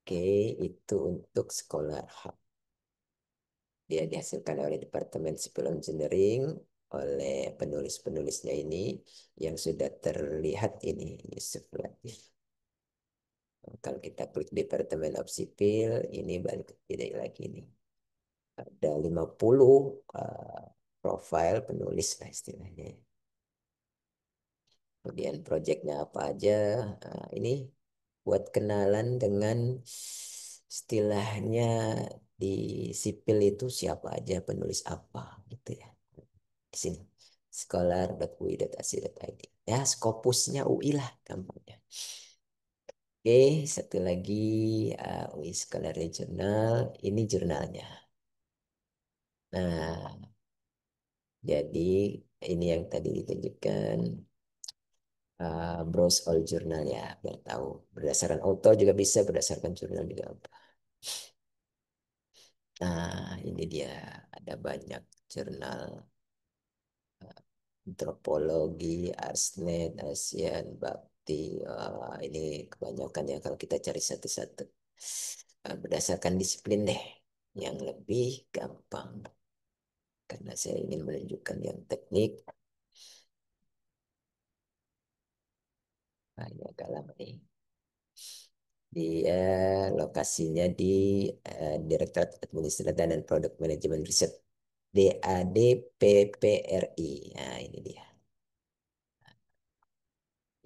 Oke, itu untuk Scholar Hub. dia dihasilkan oleh Departemen Civil Engineering oleh penulis-penulisnya ini yang sudah terlihat ini Yusuf Latif. Kalau kita klik Departemen of Sipil, ini balik tidak lagi nih. Ada 50 profil penulis lah istilahnya. Kemudian proyeknya apa aja. Nah, ini buat kenalan dengan istilahnya di sipil itu siapa aja penulis apa gitu ya. Di sini scholar.ui.ac.id. Ya, Scopusnya UI lah gampangnya. Oke, satu lagi UI Scholarly Journal. Ini jurnalnya. Nah, jadi ini yang tadi ditunjukkan browse all jurnal ya, biar tahu. Berdasarkan author juga bisa, berdasarkan jurnal juga. Nah, ini dia ada banyak jurnal antropologi, Arsnet, ASEAN, Bakti. Ini kebanyakan ya kalau kita cari satu-satu. Berdasarkan disiplin deh, yang lebih gampang. Karena saya ingin menunjukkan yang teknik. Nah, ini agak lama nih. Dia lokasinya di Direktorat Administrasi dan Produk Manajemen Riset DADPPRI. Nah, ini dia.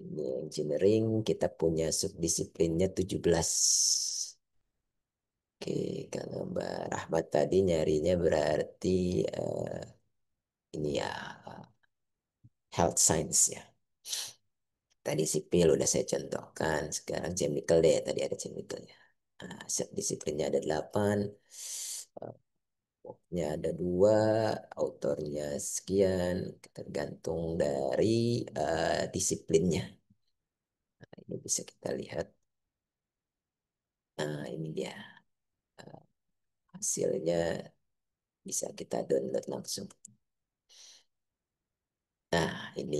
Ini engineering kita punya subdisiplinnya 17. Oke, kalau Mbak Rahmat tadi nyarinya berarti ini ya health science ya. Tadi sipil udah saya contohkan, sekarang chemical deh, tadi ada chemicalnya. Nah, subdisiplinnya ada 8, pokoknya ada 2, autornya sekian, tergantung dari disiplinnya. Nah, ini bisa kita lihat. Nah, ini dia hasilnya bisa kita download langsung. Nah, ini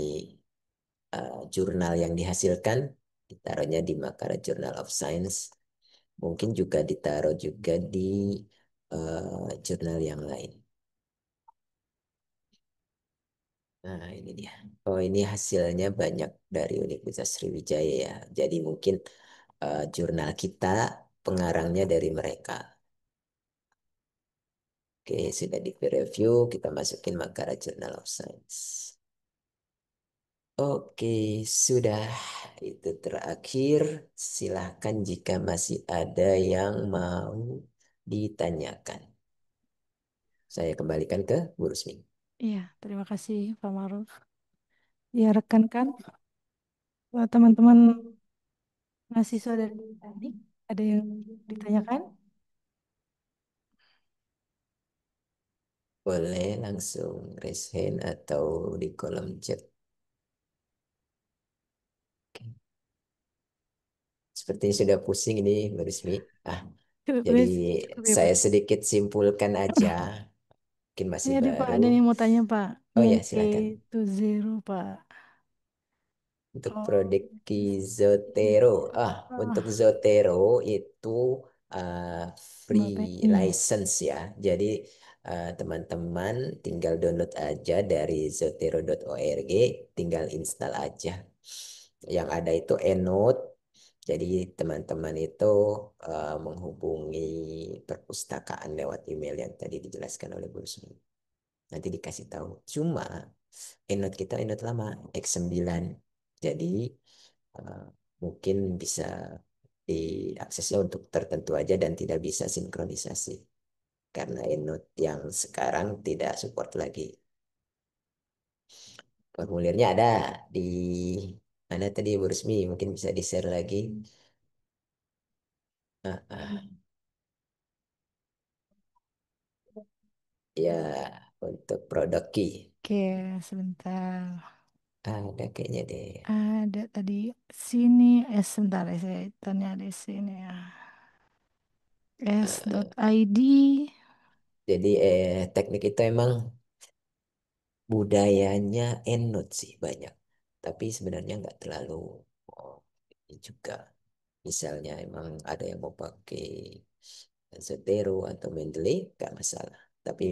jurnal yang dihasilkan, ditaruhnya di Makara Journal of Science. Mungkin juga ditaruh juga di jurnal yang lain. Nah, ini dia. Oh, ini hasilnya banyak dari Universitas Sriwijaya ya. Jadi mungkin jurnal kita pengarangnya dari mereka. Oke, sudah di peer review, kita masukin Makara Journal of Science. Oke, sudah itu terakhir. Silahkan jika masih ada yang mau ditanyakan. Saya kembalikan ke Bu Rusmi. Iya, terima kasih Pak Maruf. Ya, rekan-rekan, teman-teman mahasiswa dari teknik, ada yang ditanyakan? Boleh langsung raise hand atau di kolom chat. Oke. Sepertinya sudah pusing ini Bu Rusmi. Ah, jadi Wes, cukup ya saya Pak. sedikit simpulkan aja. Mungkin masih Ini Pak, baru. ada yang mau tanya Pak. Oh ya, Mengke silakan. to zero Pak. Untuk Oh, produk Zotero. Untuk ah, Zotero itu uh, free Mbak Penny. license ya. Jadi teman-teman tinggal download aja dari zotero.org, tinggal install aja. Yang ada itu EndNote. Jadi teman-teman itu menghubungi perpustakaan lewat email yang tadi dijelaskan oleh Bu Rusmi. Nanti dikasih tahu. Cuma EndNote kita EndNote lama X9. Jadi eh, mungkin bisa diaksesnya untuk tertentu aja dan tidak bisa sinkronisasi karena EndNote yang sekarang tidak support lagi. Formulirnya ada di mana tadi Bu Rusmi, mungkin bisa di-share lagi. Ah, ah. Ya, untuk produk key Oke, sebentar. ada kayaknya deh. Ada tadi sini, sebentar ya, saya tanya di sini ya. Eh, S.id. jadi teknik itu emang budayanya EndNote sih banyak. Tapi sebenarnya nggak terlalu oh, ini juga. Misalnya emang ada yang mau pakai Zotero atau Mendeley, nggak masalah. tapi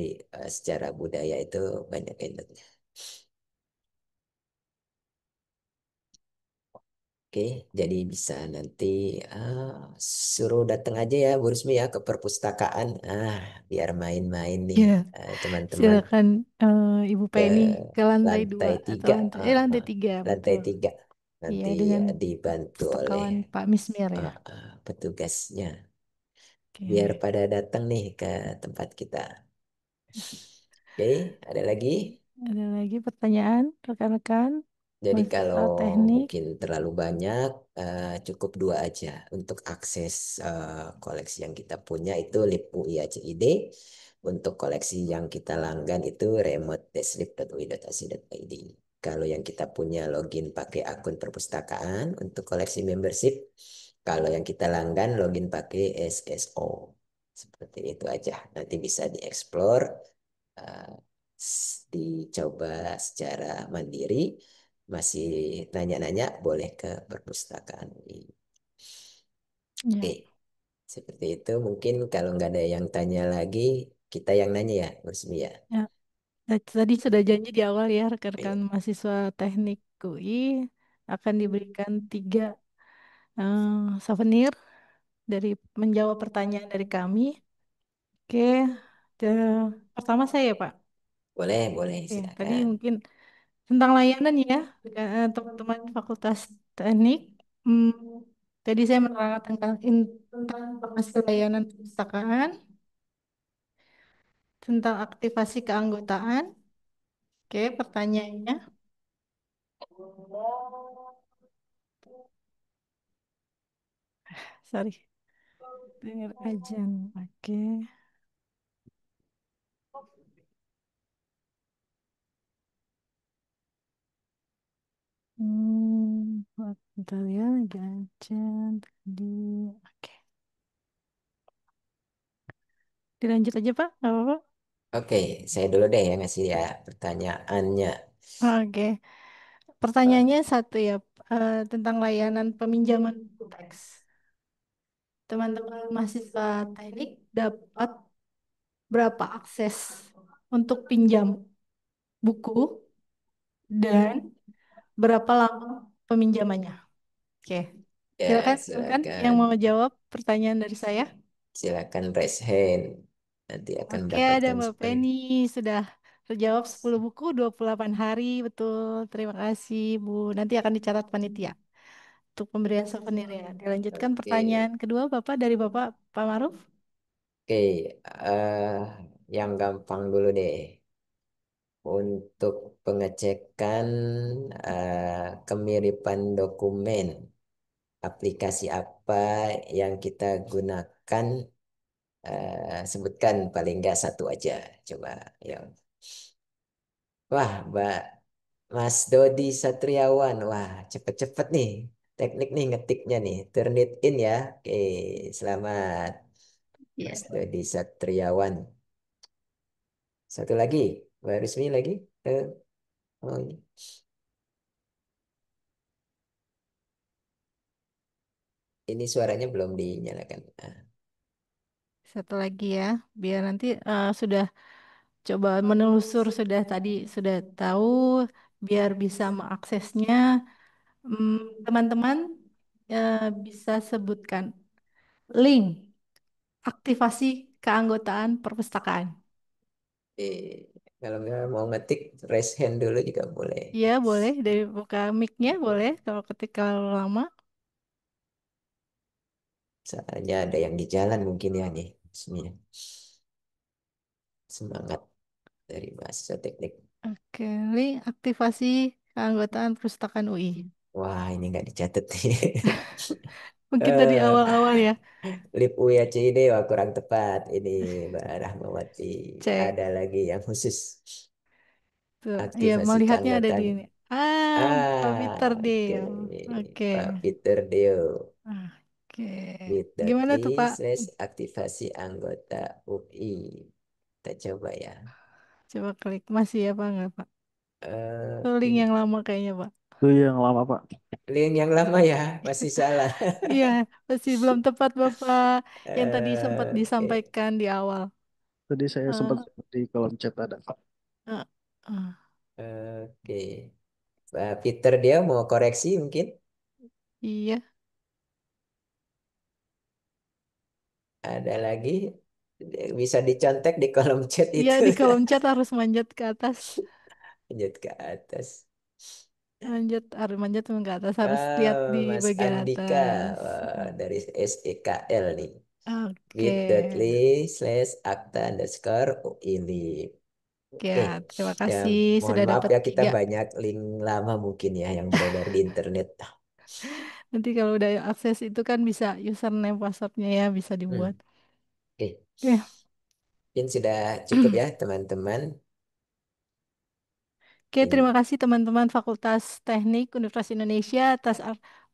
secara budaya itu banyak endotnya. Oke, jadi bisa nanti ah, suruh datang aja ya Bu Rusmi ya ke perpustakaan. Biar main-main nih Ya, teman-teman silakan Ibu ke Penny ke lantai dua lantai atau 3. lantai tiga, Lantai betul. 3. Iya, Nanti dengan dibantu oleh pustakawan Pak Mismir ya. petugasnya. Biar Oke. pada datang nih ke tempat kita. Oke, ada lagi? Ada lagi pertanyaan rekan-rekan Jadi masih kalau soal teknik? mungkin terlalu banyak, cukup dua aja untuk akses koleksi yang kita punya itu LIP UI ACID. Untuk koleksi yang kita langgan itu remote.slip.ui.ac.id. Kalau yang kita punya login pakai akun perpustakaan untuk koleksi membership. Kalau yang kita langgan login pakai SSO. Seperti itu aja. Nanti bisa dieksplor, eh, dicoba secara mandiri. Masih nanya-nanya boleh ke perpustakaan UI. Oke, Ya, seperti itu. Mungkin kalau nggak ada yang tanya lagi, kita yang nanya ya, Rusmi ya. ya. Tadi sudah janji di awal ya rekan-rekan Iya. mahasiswa teknik UI akan diberikan 3 eh, souvenir dari menjawab pertanyaan dari kami. Oke, pertama saya Pak. Boleh, boleh, Oke, tadi silakan. mungkin tentang layanan ya, teman-teman Fakultas Teknik. Hmm, tadi saya menerangkan tentang informasi layanan perpustakaan, tentang aktivasi keanggotaan. Oke, pertanyaannya, sorry, dengar ajan. Oke, bentar ya, lagi ajan tadi. Oke, dilanjut aja Pak, nggak apa-apa. Oke, saya dulu deh yang ngasih ya pertanyaannya. Oke, pertanyaannya satu ya, tentang layanan peminjaman buku teks. Teman-teman mahasiswa teknik dapat berapa akses untuk pinjam buku dan berapa lama peminjamannya? Oke, Ya, silakan silakan yang silakan. mau jawab pertanyaan dari saya. Silakan raise hand. Nanti akan Oke, ada mendapatkan Mbak super. Penny sudah terjawab 10 buku 28 hari, betul. Terima kasih, Bu. Nanti akan dicatat panitia untuk pemberian souvenir ya. Dilanjutkan Oke. pertanyaan kedua, Bapak dari Bapak Pak Maruf. Oke, yang gampang dulu deh. Untuk pengecekan kemiripan dokumen, aplikasi apa yang kita gunakan? Sebutkan paling nggak satu aja. Coba, ya. Wah, Mbak Mas Dodi Satriawan. Wah, cepet-cepet nih. Teknik nih ngetiknya nih. Turn it in ya. Oke, selamat. Ya. Mas Dodi Satriawan. Satu lagi, Mbak Rusmi lagi. Eh, oh, ini suaranya belum dinyalakan. Satu lagi ya, biar nanti sudah coba menelusur sudah tadi sudah tahu, biar bisa mengaksesnya. Teman-teman bisa sebutkan link aktivasi keanggotaan perpustakaan. Kalau nggak mau ngetik, raise hand dulu juga boleh. Iya, boleh dari buka mic-nya boleh kalau ketika lama. Soalnya ada yang di jalan mungkin ya nih. Rusmi. Semangat dari mahasiswa teknik. Oke, link aktivasi keanggotaan perpustakaan UI. Wah, ini nggak dicatat nih. Mungkin tadi Eh, awal-awal ya, Lip UYCID wah kurang tepat. Ini Mbak Rahmawati. cek. Ada lagi yang khusus Tuh, ya aktivasi melihatnya ada di keanggotaan. ini. Ah, Pak Peter Oke. Deal. Oke. Pak Peter Deo. Oke. Gimana tuh bit.ly Pak? slash aktivasi anggota UI. Kita coba ya. Coba klik. Masih ya Pak? Enggak Pak? Itu link Ini yang lama kayaknya Pak. Itu yang lama, Pak. link yang lama ya, masih salah. Iya, masih belum tepat Bapak yang tadi sempat Oke. disampaikan di awal. Tadi saya sempat Eh, di kolom chat ada. eh, eh. Oke. Pak Peter dia mau koreksi mungkin. Iya, Ada lagi bisa dicontek di kolom chat iya itu. di kolom chat harus manjat ke atas. Lanjut ke atas. Manjat ke atas, harus lihat Oh, di Mas bagian Andika atas. wah, dari SEKL nih. Oke, Bit.ly slash akta underscore ini. oke, Oke, ya, terima ya kasih mohon sudah maaf dapat ya kita 3. banyak link lama mungkin ya yang beredar di internet. Nanti kalau udah akses itu kan bisa username passwordnya ya bisa Hmm. dibuat. Oke, Oke. mungkin sudah cukup ya teman-teman. Oke, In- terima kasih teman-teman Fakultas Teknik Universitas Indonesia atas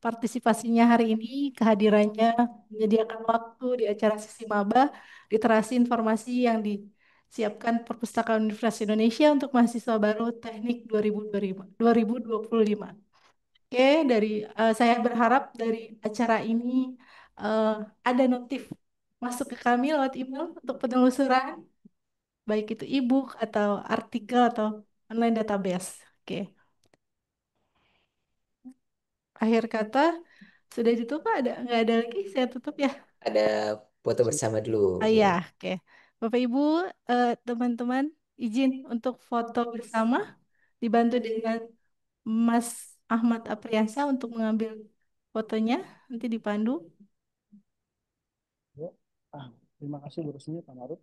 partisipasinya hari ini, kehadirannya, menyediakan waktu di acara sesi maba, literasi informasi yang disiapkan Perpustakaan Universitas Indonesia untuk mahasiswa baru Teknik 2025. Oke, saya berharap dari acara ini eh, ada notif masuk ke kami lewat email untuk penelusuran, baik itu e-book atau artikel atau online database. Oke. Akhir kata, sudah ditutup Pak? Nggak ada lagi? Saya tutup ya. Ada foto bersama dulu. Oh iya, oke. Bapak Ibu, teman-teman, izin untuk foto bersama dibantu dengan Mas Ahmad Apriansa untuk mengambil fotonya. Nanti dipandu. Ya. Terima kasih Bu Rusmi, Pak Maruf.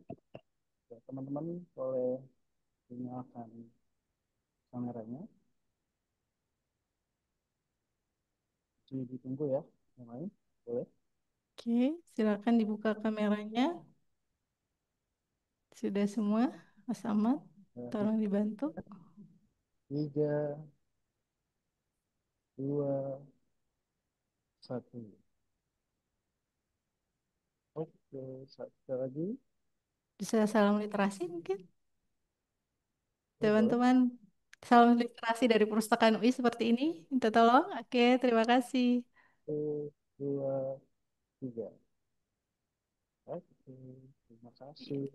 Ya, teman-teman boleh nyalakan kameranya. Ditunggu ya, yang lain boleh. Oke, silakan dibuka kameranya. Sudah semua, Mas Ahmad, Ya, tolong dibantu. 3, 2, 1. Oke, satu lagi. Bisa salam literasi mungkin, Ya, boleh. teman-teman. Salam literasi dari Perpustakaan UI seperti ini. Minta tolong. Oke, terima kasih. 1, 2, 3. Oke, terima kasih.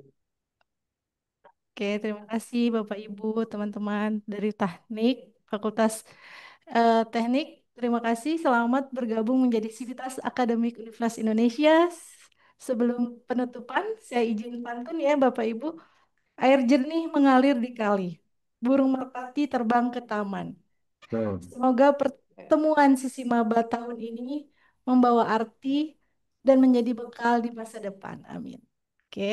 Oke, terima kasih Bapak Ibu, teman-teman dari Teknik, Fakultas Teknik. Terima kasih, selamat bergabung menjadi Sivitas Akademik Universitas Indonesia. Sebelum penutupan, saya izin pantun ya Bapak Ibu. Air jernih mengalir di kali, burung merpati terbang ke taman. Hmm. Semoga pertemuan sisi maba tahun ini membawa arti dan menjadi bekal di masa depan. Amin. Oke.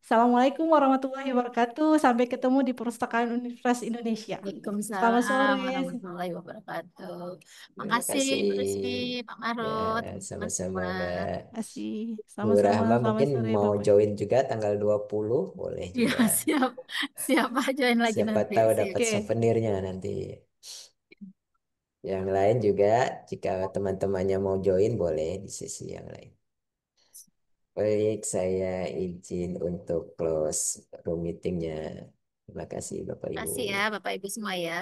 Assalamualaikum warahmatullahi wabarakatuh. Sampai ketemu di Perpustakaan Universitas Indonesia. Selamat Waalaikumsalam sore. warahmatullahi wabarakatuh. Terima Makasih kasih. Bu Rusmi, Pak Ya, Marut, teman sama-sama semua. Mbak. Terima kasih. Bu Sama-sama. Rahma Selamat mungkin sore mau Bapak. join juga tanggal 20 boleh Ya, juga. siap. Siap Pak, join lagi Siapa nanti. tahu Sip. dapat Oke. souvenirnya nanti. Yang lain juga jika teman-temannya mau join boleh di sesi yang lain. Baik, saya izin untuk close room meetingnya. Terima kasih Bapak Ibu. Kasih ya Bapak Ibu semua ya.